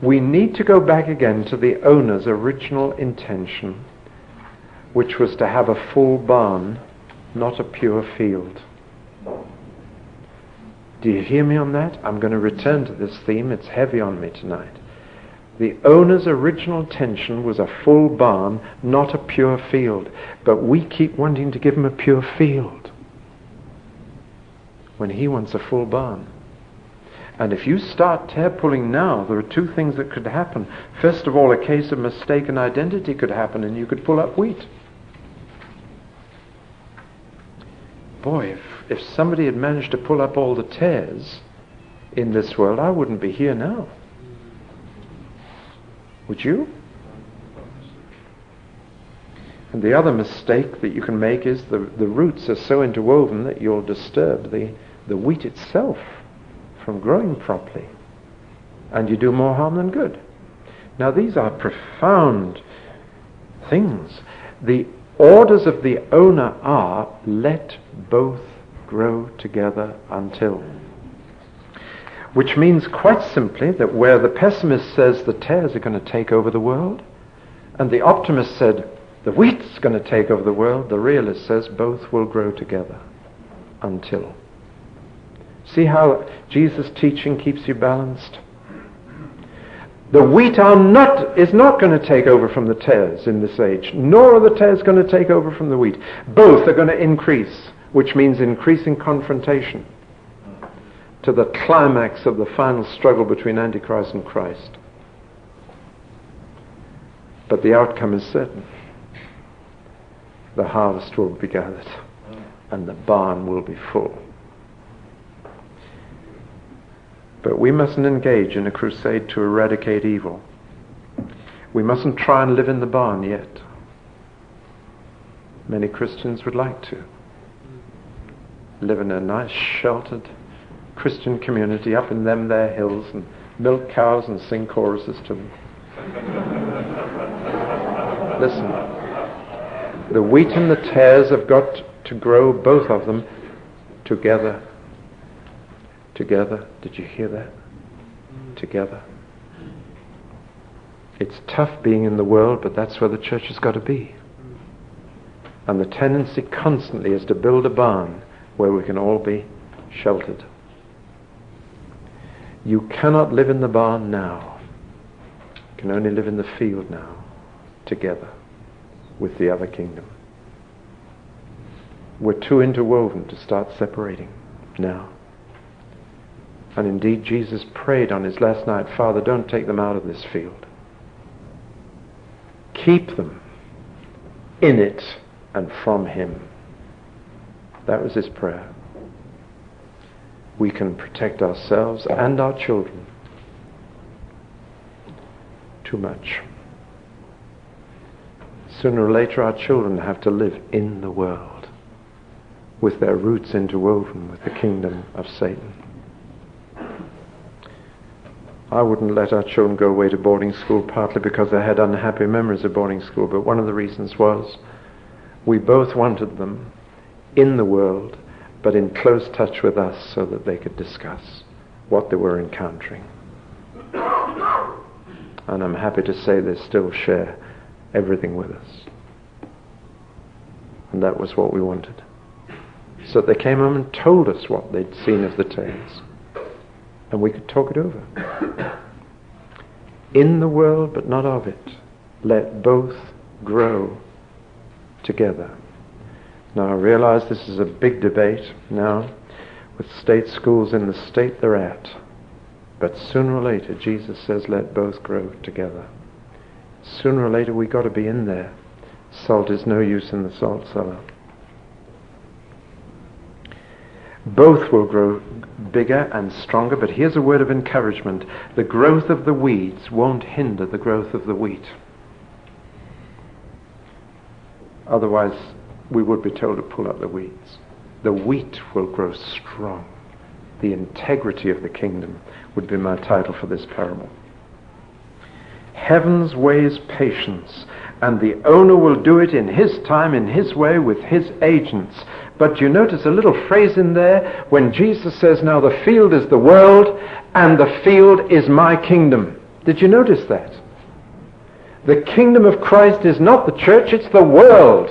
We need to go back again to the owner's original intention, which was to have a full barn, not a pure field. Do you hear me on that? I'm going to return to this theme. It's heavy on me tonight. The owner's original intention was a full barn, not a pure field. But we keep wanting to give him a pure field when he wants a full barn. And if you start tear pulling now, there are two things that could happen. First of all, a case of mistaken identity could happen and you could pull up wheat. Boy, if somebody had managed to pull up all the tares in this world, I wouldn't be here now. Would you? And the other mistake that you can make is the roots are so interwoven that you'll disturb the wheat itself from growing properly, and you do more harm than good. Now these are profound things. The orders of the owner are, let both grow together until. Which means quite simply that where the pessimist says the tares are going to take over the world, and the optimist said the wheat's going to take over the world, the realist says both will grow together until. See how Jesus' teaching keeps you balanced? The wheat is not going to take over from the tares in this age, nor are the tares going to take over from the wheat. Both are going to increase, which means increasing confrontation to the climax of the final struggle between Antichrist and Christ. But the outcome is certain. The harvest will be gathered, and the barn will be full. But we mustn't engage in a crusade to eradicate evil. We mustn't try and live in the barn yet. Many Christians would like to live in a nice, sheltered Christian community up in them there hills and milk cows and sing choruses to them. Listen, the wheat and the tares have got to grow, both of them, together. Together. Did you hear that? Together. It's tough being in the world, but that's where the church has got to be. And the tendency constantly is to build a barn where we can all be sheltered. You cannot live in the barn now. You can only live in the field now, together with the other kingdom. We're too interwoven to start separating now. And indeed, Jesus prayed on his last night, Father, don't take them out of this field. Keep them in it and from him. That was his prayer. We can protect ourselves and our children. Too much. Sooner or later, our children have to live in the world with their roots interwoven with the kingdom of Satan. I wouldn't let our children go away to boarding school, partly because they had unhappy memories of boarding school, but one of the reasons was we both wanted them in the world, but in close touch with us so that they could discuss what they were encountering. And I'm happy to say they still share everything with us. And that was what we wanted. So they came home and told us what they'd seen of the tales. And we could talk it over. In the world, but not of it. Let both grow together. Now I realize this is a big debate now with state schools in the state they're at. But sooner or later, Jesus says, let both grow together. Sooner or later, we've got to be in there. Salt is no use in the salt cellar. Both will grow bigger and stronger, but here's a word of encouragement. The growth of the weeds won't hinder the growth of the wheat. Otherwise, we would be told to pull up the weeds. The wheat will grow strong. The integrity of the kingdom would be my title for this parable. Heaven's way is patience, and the owner will do it in his time, in his way, with his agents. But you notice a little phrase in there when Jesus says, now the field is the world, and the field is my kingdom. Did you notice that? The kingdom of Christ is not the church, it's the world.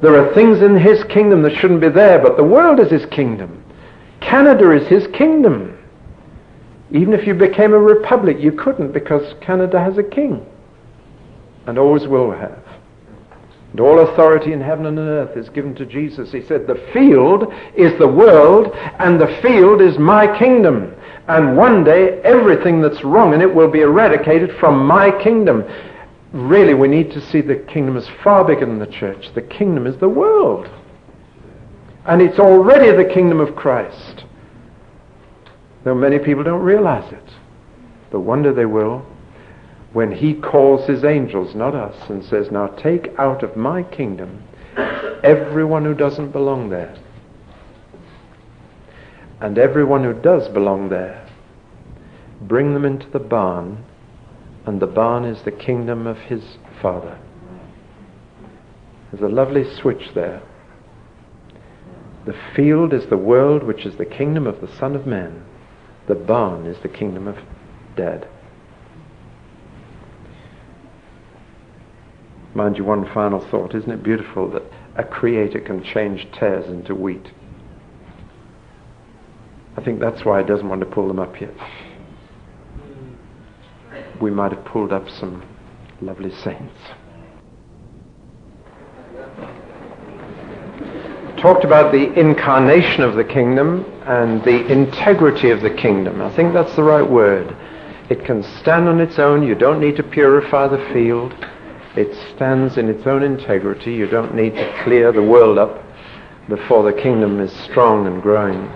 There are things in his kingdom that shouldn't be there, but the world is his kingdom. Canada is his kingdom. Even if you became a republic, you couldn't, because Canada has a king, and always will have. And all authority in heaven and on earth is given to Jesus. He said, the field is the world, and the field is my kingdom. And one day, everything that's wrong in it will be eradicated from my kingdom. Really, we need to see the kingdom as far bigger than the church. The kingdom is the world. And it's already the kingdom of Christ. Though many people don't realize it. But one day they will, when he calls his angels, not us, and says, now take out of my kingdom everyone who doesn't belong there. And everyone who does belong there, bring them into the barn, and the barn is the kingdom of his Father. There's a lovely switch there. The field is the world, which is the kingdom of the Son of Man. The barn is the kingdom of Dad. Mind you, one final thought. Isn't it beautiful that a creator can change tares into wheat? I think that's why he doesn't want to pull them up yet. We might have pulled up some lovely saints. Talked about the incarnation of the kingdom and the integrity of the kingdom. I think that's the right word. It can stand on its own. You don't need to purify the field. It stands in its own integrity. You don't need to clear the world up before the kingdom is strong and growing.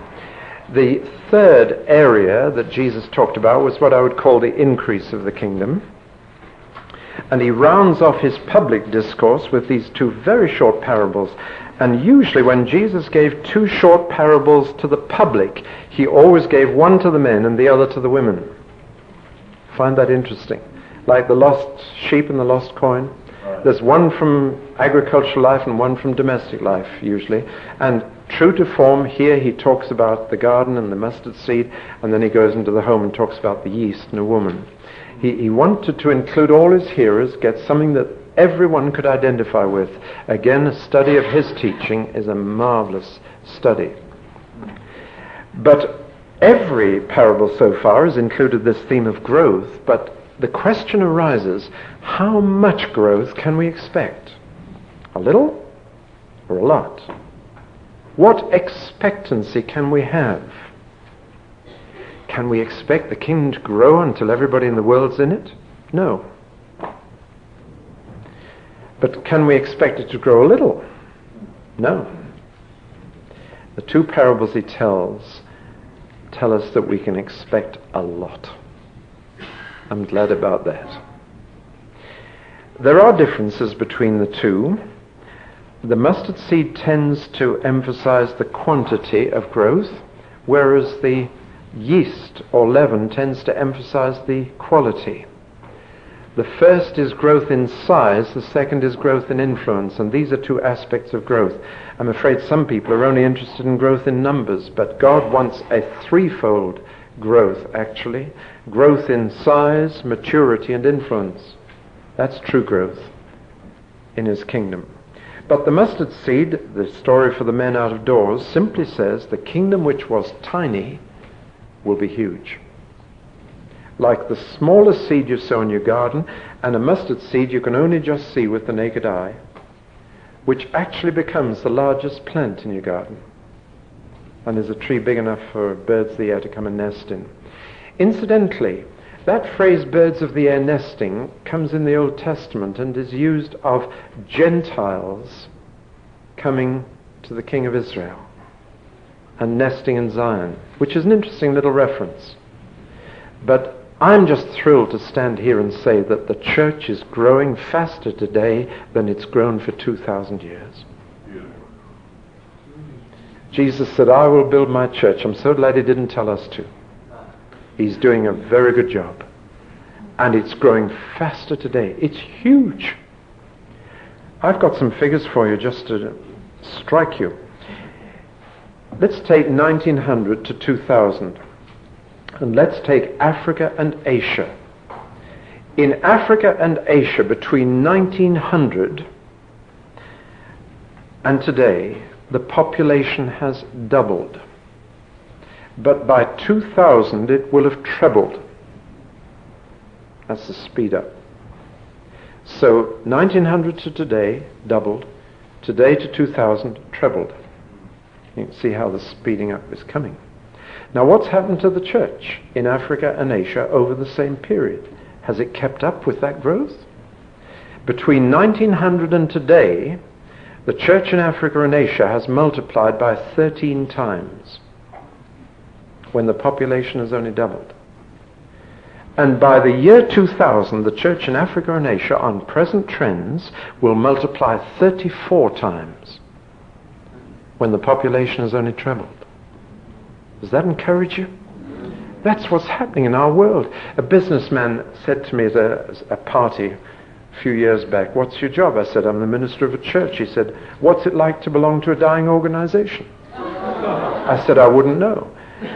The third area that Jesus talked about was what I would call the increase of the kingdom. And he rounds off his public discourse with these two very short parables. And usually when Jesus gave two short parables to the public, he always gave one to the men and the other to the women. Find that interesting. Like the lost sheep and the lost coin. There's one from agricultural life and one from domestic life, usually. And true to form, here he talks about the garden and the mustard seed, and then he goes into the home and talks about the yeast and a woman. He wanted to include all his hearers, get something that everyone could identify with. Again, a study of his teaching is a marvelous study. But every parable so far has included this theme of growth, but the question arises, how much growth can we expect? A little or a lot? What expectancy can we have? Can we expect the kingdom to grow until everybody in the world's in it? No. But can we expect it to grow a little? No. The two parables he tells tell us that we can expect a lot. I'm glad about that. There are differences between the two. The mustard seed tends to emphasize the quantity of growth, whereas the yeast or leaven tends to emphasize the quality. The first is growth in size, the second is growth in influence, and these are two aspects of growth. I'm afraid some people are only interested in growth in numbers, but God wants a threefold growth, actually. Growth in size, maturity, and influence. That's true growth in his kingdom. But the mustard seed, the story for the men out of doors, simply says the kingdom which was tiny will be huge. Like the smallest seed you sow in your garden, and a mustard seed you can only just see with the naked eye, which actually becomes the largest plant in your garden. And is a tree big enough for birds of the air to come and nest in. Incidentally, that phrase birds of the air nesting comes in the Old Testament and is used of Gentiles coming to the King of Israel and nesting in Zion, which is an interesting little reference. But I'm just thrilled to stand here and say that the church is growing faster today than it's grown for 2,000 years. Jesus said, I will build my church. I'm so glad he didn't tell us to. He's doing a very good job. And it's growing faster today. It's huge. I've got some figures for you just to strike you. Let's take 1900 to 2000. And let's take Africa and Asia. In Africa and Asia, between 1900 and today, the population has doubled. But by 2000 it will have trebled. That's the speed up. So 1900 to today, doubled. Today to 2000, trebled. You can see how the speeding up is coming. Now what's happened to the church in Africa and Asia over the same period? Has it kept up with that growth? Between 1900 and today, the church in Africa and Asia has multiplied by 13 times when the population has only doubled. And by the year 2000, the church in Africa and Asia, on present trends, will multiply 34 times when the population has only trebled. Does that encourage you? That's what's happening in our world. A businessman said to me at a party a few years back, what's your job? I said, I'm the minister of a church. He said, what's it like to belong to a dying organization? I said, I wouldn't know. He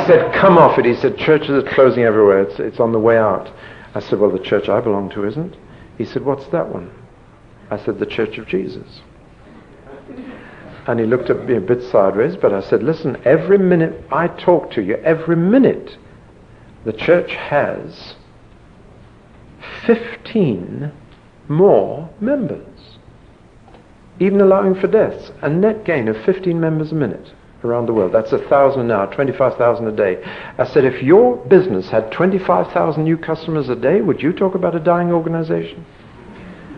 said, come off it. He said, churches are closing everywhere. It's on the way out. I said, well, the church I belong to isn't. He said, what's that one? I said, the Church of Jesus. And he looked at me a bit sideways, but I said, listen, every minute I talk to you, every minute, the church has 15 more members, even allowing for deaths. A net gain of 15 members a minute around the world. That's 1,000 an hour, 25,000 a day. I said, if your business had 25,000 new customers a day, would you talk about a dying organization?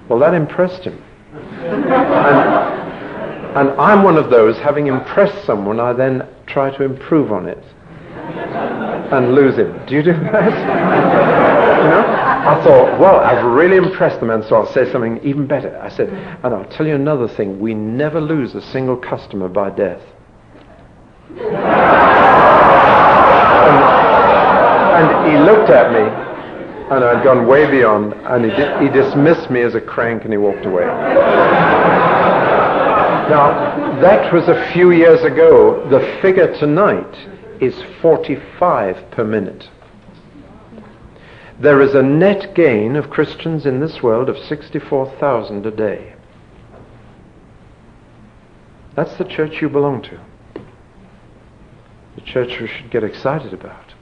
Well, that impressed him. And I'm one of those, having impressed someone, I then try to improve on it and lose him. Do you do that? I thought, well, I've really impressed them, and so I'll say something even better. I said, and I'll tell you another thing, we never lose a single customer by death. And he looked at me, and I'd gone way beyond, and he dismissed me as a crank, and he walked away. Now, that was a few years ago. The figure tonight is 45 per minute. There is a net gain of Christians in this world of 64,000 a day. That's the church you belong to. The church we should get excited about.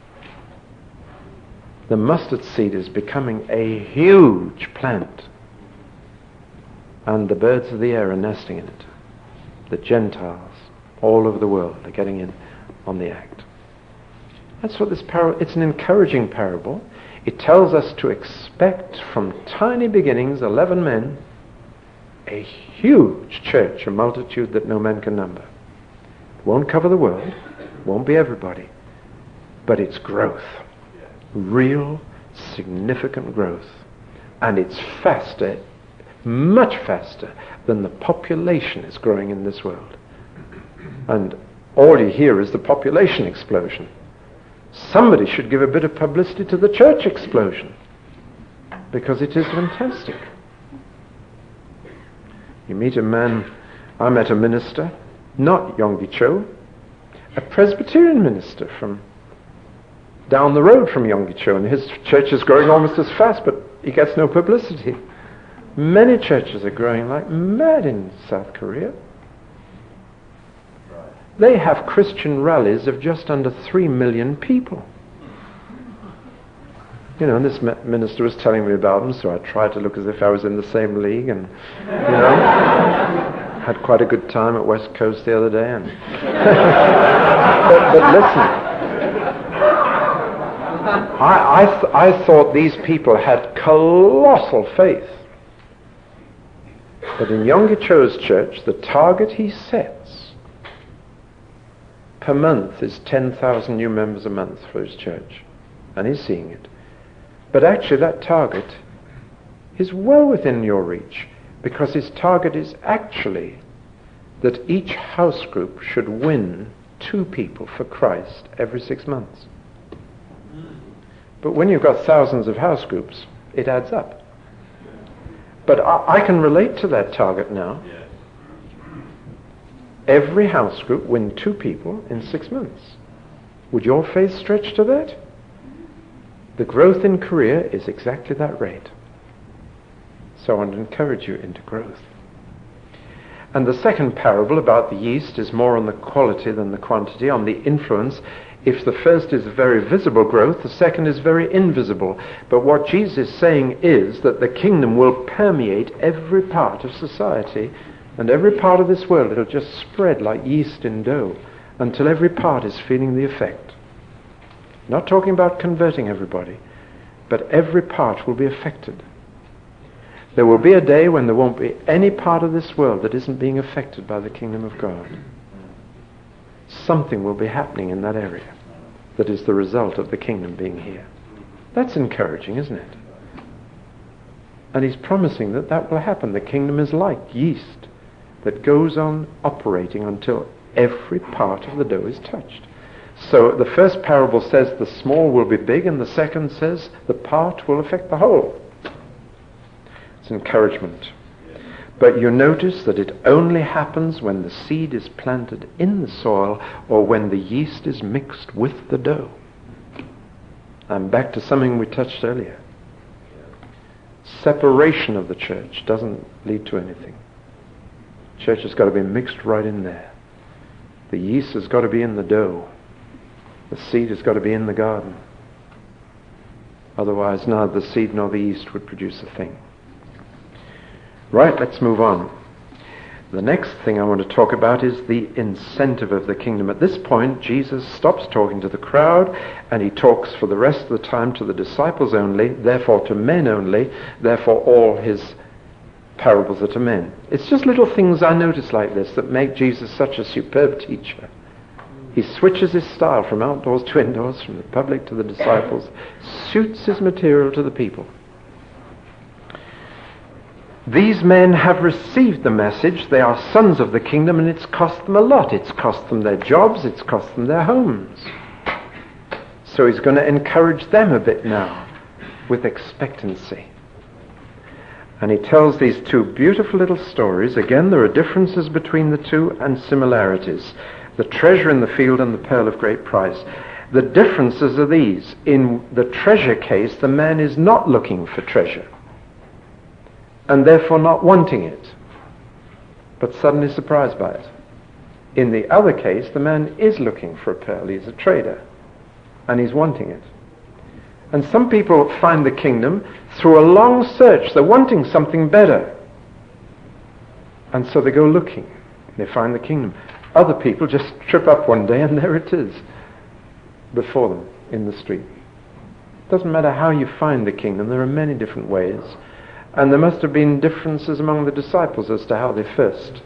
The mustard seed is becoming a huge plant, and the birds of the air are nesting in it. The Gentiles all over the world are getting in on the act. That's what this parable, it's an encouraging parable. It tells us to expect from tiny beginnings, 11 men, a huge church, a multitude that no man can number. It won't cover the world, won't be everybody, but it's growth. Real, significant growth. And it's faster, much faster than the population is growing in this world. And all you hear is the population explosion. Somebody should give a bit of publicity to the church explosion, because it is fantastic. You meet a man, I met a minister, not Yonggi Cho, a Presbyterian minister from down the road from Yonggi Cho, and his church is growing almost as fast, but he gets no publicity. Many churches are growing like mad in South Korea. They have Christian rallies of just under 3 million people. And this minister was telling me about them, so I tried to look as if I was in the same league, and, had quite a good time at West Coast the other day. And but listen, I thought these people had colossal faith. But in Yonggi Cho's church, the target he sets per month is 10,000 new members a month for his church. And he's seeing it. But actually that target is well within your reach, because his target is actually that each house group should win 2 people for Christ every 6 months. But when you've got thousands of house groups, it adds up. But I can relate to that target now. Every house group win 2 people in 6 months. Would your faith stretch to that? The growth in Korea is exactly that rate. So I want to encourage you into growth. And the second parable about the yeast is more on the quality than the quantity, on the influence. If the first is very visible growth, the second is very invisible. But what Jesus is saying is that the kingdom will permeate every part of society and every part of this world. It'll just spread like yeast in dough until every part is feeling the effect. Not talking about converting everybody, but every part will be affected. There will be a day when there won't be any part of this world that isn't being affected by the kingdom of God. Something will be happening in that area that is the result of the kingdom being here. That's encouraging, isn't it? And he's promising that that will happen. The kingdom is like yeast that goes on operating until every part of the dough is touched. So the first parable says the small will be big, and the second says the part will affect the whole. It's encouragement. But you notice that it only happens when the seed is planted in the soil or when the yeast is mixed with the dough. I'm back to something we touched earlier. Separation of the church doesn't lead to anything. Church has got to be mixed right in there. The yeast has got to be in the dough. The seed has got to be in the garden. Otherwise, neither the seed nor the yeast would produce a thing. Right, let's move on. The next thing I want to talk about is the incentive of the kingdom. At this point, Jesus stops talking to the crowd, and he talks for the rest of the time to the disciples only, therefore to men only, therefore all his parables are to men. It's just little things I notice like this that make Jesus such a superb teacher. He switches his style from outdoors to indoors, from the public to the disciples, suits his material to the people. These men have received the message. They are sons of the kingdom, and it's cost them a lot. It's cost them their jobs. It's cost them their homes. So he's going to encourage them a bit now with expectancy. And he tells these two beautiful little stories. Again, there are differences between the two and similarities. The treasure in the field and the pearl of great price. The differences are these. In the treasure case, the man is not looking for treasure, and therefore not wanting it, but suddenly surprised by it. In the other case, the man is looking for a pearl. He's a trader, and he's wanting it. And some people find the kingdom through a long search. They're wanting something better, and so they go looking. They find the kingdom. Other people just trip up one day, and there it is before them in the street. It doesn't matter how you find the kingdom. There are many different ways. And there must have been differences among the disciples as to how they first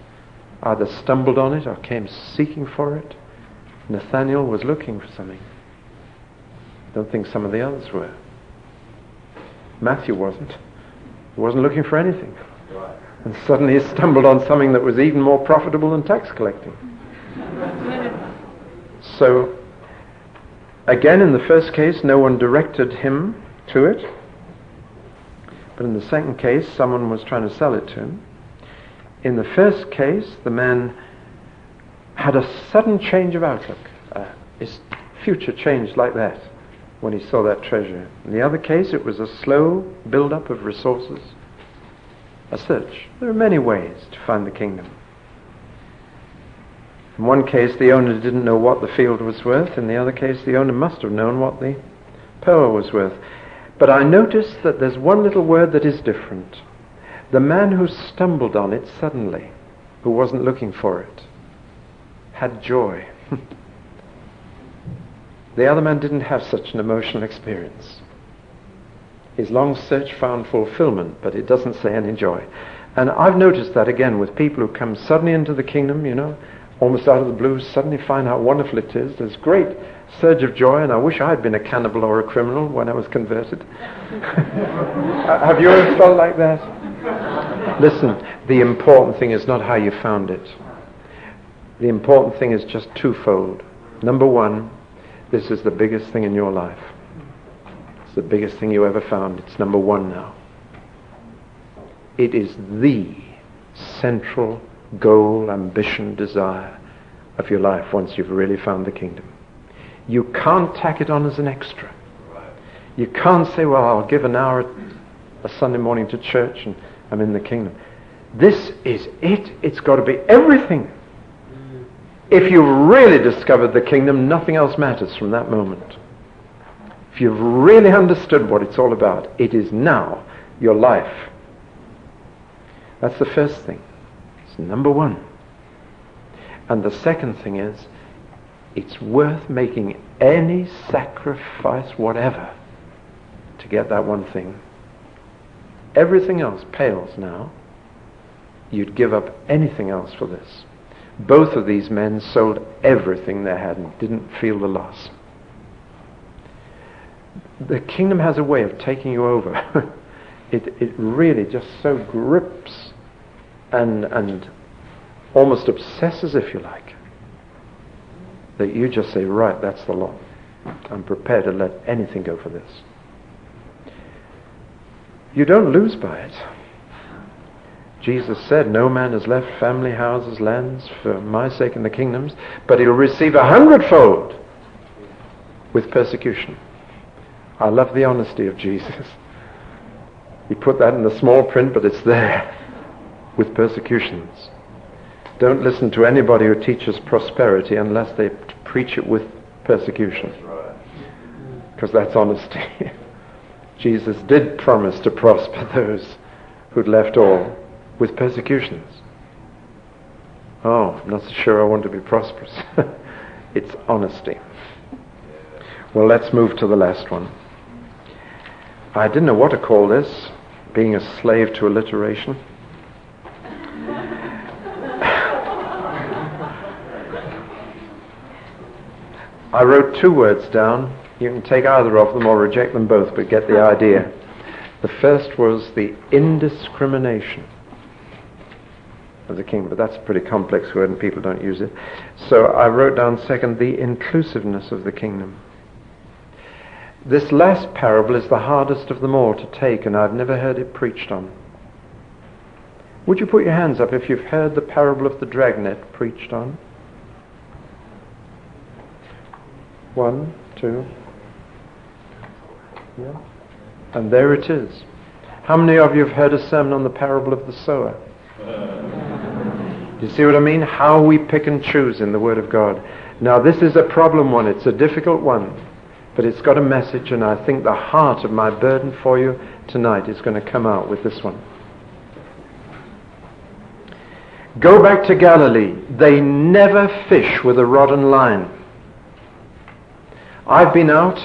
either stumbled on it or came seeking for it. Nathanael was looking for something. I don't think some of the others were. Mathew wasn't. He wasn't looking for anything. And suddenly he stumbled on something that was even more profitable than tax collecting. So, again, in the first case, no one directed him to it. But in the second case, someone was trying to sell it to him. In the first case, the man had a sudden change of outlook. His future changed like that when he saw that treasure. In the other case, it was a slow build-up of resources, a search. There are many ways to find the kingdom. In one case, the owner didn't know what the field was worth. In the other case, the owner must have known what the pearl was worth. But I notice that there's one little word that is different. The man who stumbled on it suddenly, who wasn't looking for it, had joy. The other man didn't have such an emotional experience. His long search found fulfillment, but it doesn't say any joy. And I've noticed that again with people who come suddenly into the kingdom, almost out of the blue, suddenly find how wonderful it is. There's great surge of joy, and I wish I had been a cannibal or a criminal when I was converted. Have you ever felt like that? Listen, the important thing is not how you found it. The important thing is just twofold. Number one, this is the biggest thing in your life. It's the biggest thing you ever found. It's number one now. It is the central goal, ambition, desire of your life once you've really found the kingdom. You can't tack it on as an extra. You can't say, well, I'll give an hour a Sunday morning to church and I'm in the kingdom. This is it. It's got to be everything. If you've really discovered the kingdom, nothing else matters from that moment. If you've really understood what it's all about, it is now your life. That's the first thing. It's number one. And the second thing is, it's worth making any sacrifice whatever to get that one thing. Everything else pales now. You'd give up anything else for this. Both of these men sold everything they had and didn't feel the loss. The kingdom has a way of taking you over. It really just so grips and almost obsesses, if you like, that you just say, right, that's the lot. I'm prepared to let anything go for this. You don't lose by it. Jesus said, no man has left family, houses, lands for my sake in the kingdoms, but he'll receive 100-fold with persecution. I love the honesty of Jesus. He put that in the small print, but it's there, with persecutions. Don't listen to anybody who teaches prosperity unless they preach it with persecution, because that's honesty. Jesus did promise to prosper those who'd left all with persecutions. Oh, I'm not so sure I want to be prosperous. It's honesty. Well, let's move to the last one. I didn't know what to call this, being a slave to alliteration. I wrote 2 words down. You can take either of them or reject them both, but get the idea. The first was the indiscrimination of the king, but that's a pretty complex word and people don't use it. So I wrote down second, the inclusiveness of the kingdom. This last parable is the hardest of them all to take, and I've never heard it preached on. Would you put your hands up if you've heard the parable of the dragnet preached on? 1, 2. Yeah. And there it is. How many of you have heard a sermon on the parable of the sower? You see what I mean? How we pick and choose in the Word of God. Now this is a problem one. It's a difficult one. But it's got a message, and I think the heart of my burden for you tonight is going to come out with this one. Go back to Galilee. They never fish with a rod and line. I've been out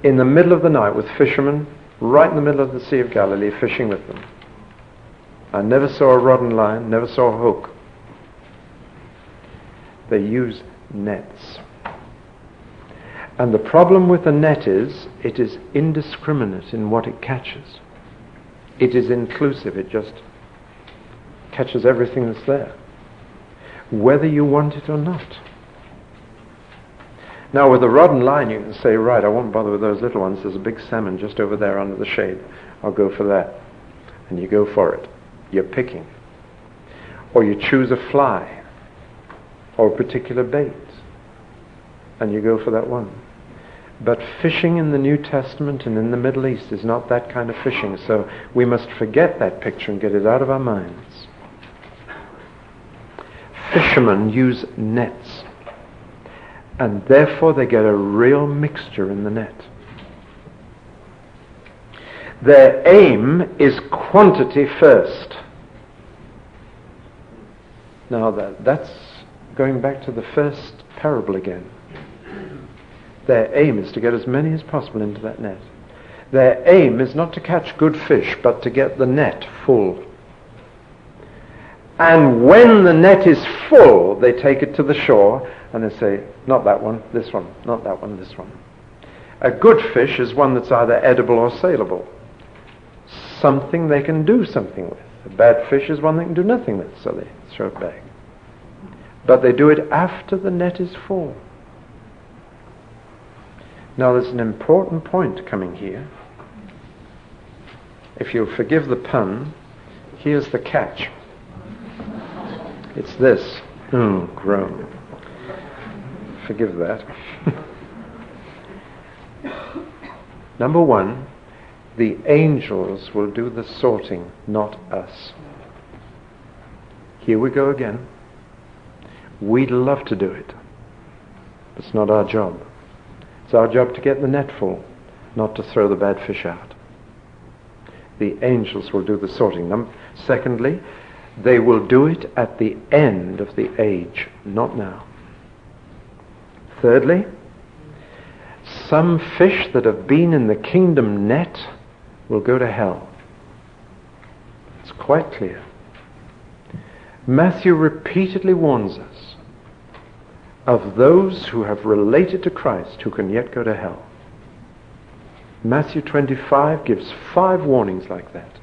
in the middle of the night with fishermen right in the middle of the Sea of Galilee fishing with them. I never saw a rod and line, never saw a hook. They use nets. And the problem with the net is it is indiscriminate in what it catches. It is inclusive. It just catches everything that's there, whether you want it or not. Now with a rod and line you can say, right, I won't bother with those little ones. There's a big salmon just over there under the shade. I'll go for that. And you go for it. You're picking. Or you choose a fly or a particular bait and you go for that one. But fishing in the New Testament and in the Middle East is not that kind of fishing, so we must forget that picture and get it out of our minds. Fishermen use nets, and therefore they get a real mixture in the net. Their aim is quantity first. Now that's going back to the first parable again. Their aim is to get as many as possible into that net. Their aim is not to catch good fish, but to get the net full. And when the net is full, they take it to the shore and they say, not that one, this one, not that one, this one. A good fish is one that's either edible or saleable. Something they can do something with. A bad fish is one they can do nothing with, so they throw it back. But they do it after the net is full. Now there's an important point coming here. If you'll forgive the pun, here's the catch. It's this. Groan. Forgive that. Number one, the angels will do the sorting, not us. Here we go again. We'd love to do it. It's not our job. It's our job to get the net full, not to throw the bad fish out. The angels will do the sorting. Secondly, they will do it at the end of the age, not now. Thirdly, some fish that have been in the kingdom net will go to hell. It's quite clear. Mathew repeatedly warns us of those who have related to Christ who can yet go to hell. Matthew 25 gives 5 warnings like that.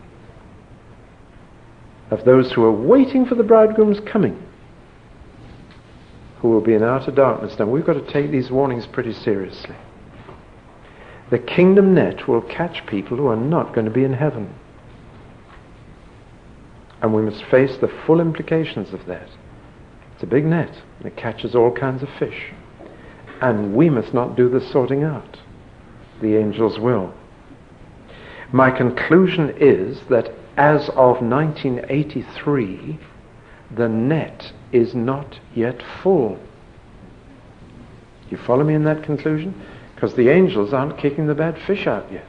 Of those who are waiting for the bridegroom's coming, who will be in outer darkness. Now we've got to take these warnings pretty seriously. The kingdom net will catch people who are not going to be in heaven. And we must face the full implications of that. It's a big net. It catches all kinds of fish. And we must not do the sorting out. The angels will. My conclusion is that as of 1983, the net is not yet full. You follow me in that conclusion? Because the angels aren't kicking the bad fish out yet.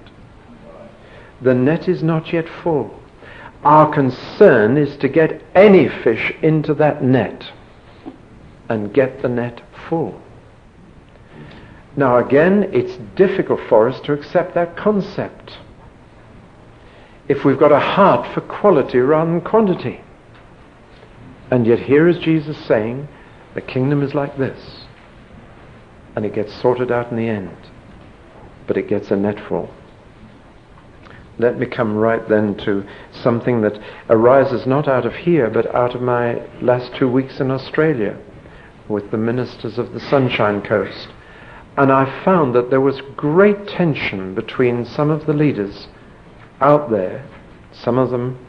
The net is not yet full. Our concern is to get any fish into that net and get the net full. Now again, it's difficult for us to accept that concept if we've got a heart for quality rather than quantity. And yet here is Jesus saying, the kingdom is like this. and it gets sorted out in the end. But it gets a netful. Let me come right then to something that arises not out of here, but out of my last 2 weeks in Australia with the ministers of the Sunshine Coast. And I found that there was great tension between some of the leaders out there. Some of them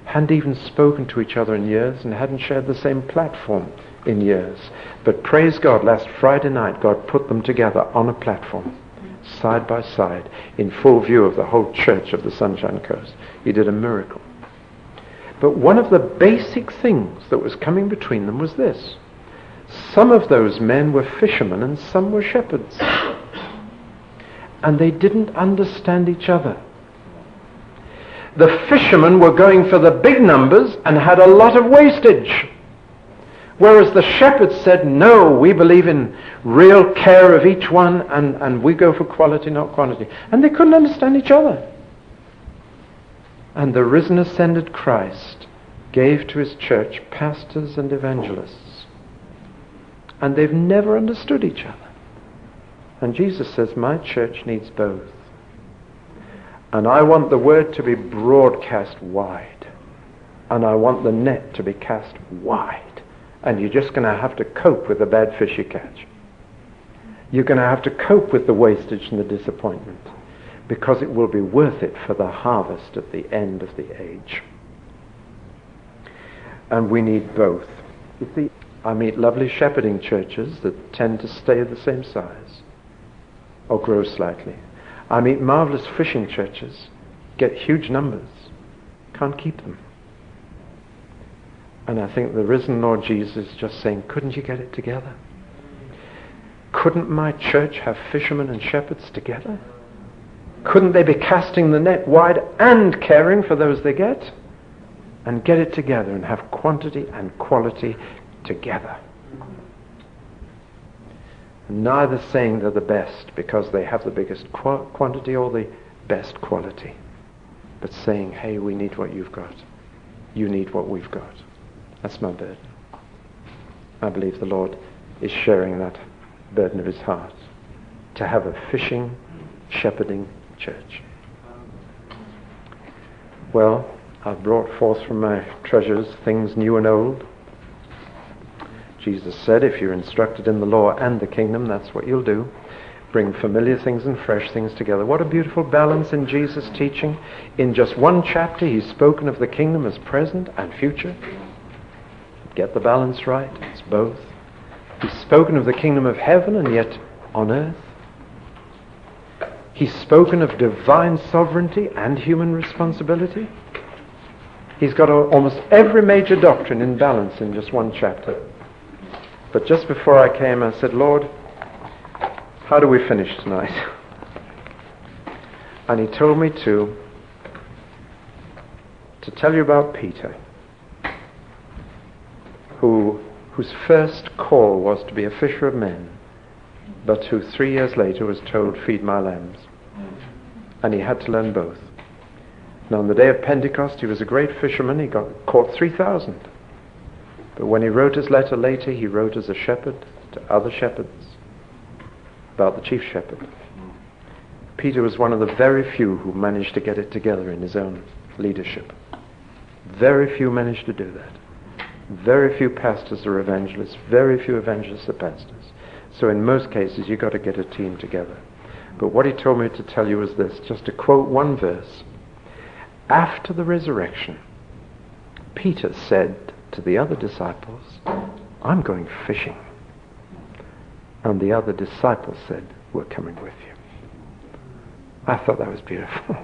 hadn't even spoken to each other in years and hadn't shared the same platform in years. But praise God, last Friday night, God put them together on a platform, side by side, in full view of the whole church of the Sunshine Coast. He did a miracle. But one of the basic things that was coming between them was this. Some of those men were fishermen and some were shepherds. And they didn't understand each other. The fishermen were going for the big numbers and had a lot of wastage. Whereas the shepherds said, no, we believe in real care of each one and we go for quality, not quantity. And they couldn't understand each other. And the risen, ascended Christ gave to his church pastors and evangelists. And they've never understood each other. And Jesus says, my church needs both. And I want the word to be broadcast wide. And I want the net to be cast wide. And you're just going to have to cope with the bad fish you catch. You're going to have to cope with the wastage and the disappointment. Because it will be worth it for the harvest at the end of the age. And we need both. You see, I meet lovely shepherding churches that tend to stay the same size. Or grow slightly. I meet marvelous fishing churches, get huge numbers, can't keep them. And I think the risen Lord Jesus is just saying, couldn't you get it together? Couldn't my church have fishermen and shepherds together? Couldn't they be casting the net wide and caring for those they get? And get it together and have quantity and quality together. Neither saying they're the best because they have the biggest quantity or the best quality, but saying, hey, we need what you've got. You need what we've got. That's my burden. I believe the Lord is sharing that burden of his heart, to have a fishing, shepherding church. Well, I've brought forth from my treasures things new and old. Jesus said, if you're instructed in the law and the kingdom, that's what you'll do. Bring familiar things and fresh things together. What a beautiful balance in Jesus' teaching. In just one chapter, he's spoken of the kingdom as present and future. Get the balance right. It's both. He's spoken of the kingdom of heaven and yet on earth. He's spoken of divine sovereignty and human responsibility. He's got almost every major doctrine in balance in just one chapter. But just before I came, I said, Lord, how do we finish tonight? And he told me to tell you about Peter, whose first call was to be a fisher of men, but who 3 years later was told, feed my lambs. And he had to learn both. Now on the day of Pentecost, he was a great fisherman. He caught 3,000. But when he wrote his letter later, he wrote as a shepherd to other shepherds about the chief shepherd. Peter was one of the very few who managed to get it together in his own leadership. Very few managed to do that. Very few pastors are evangelists. Very few evangelists are pastors. So in most cases, you've got to get a team together. But what he told me to tell you was this, just to quote one verse. After the resurrection, Peter said to the other disciples, I'm going fishing. And the other disciples said, we're coming with you. I thought that was beautiful.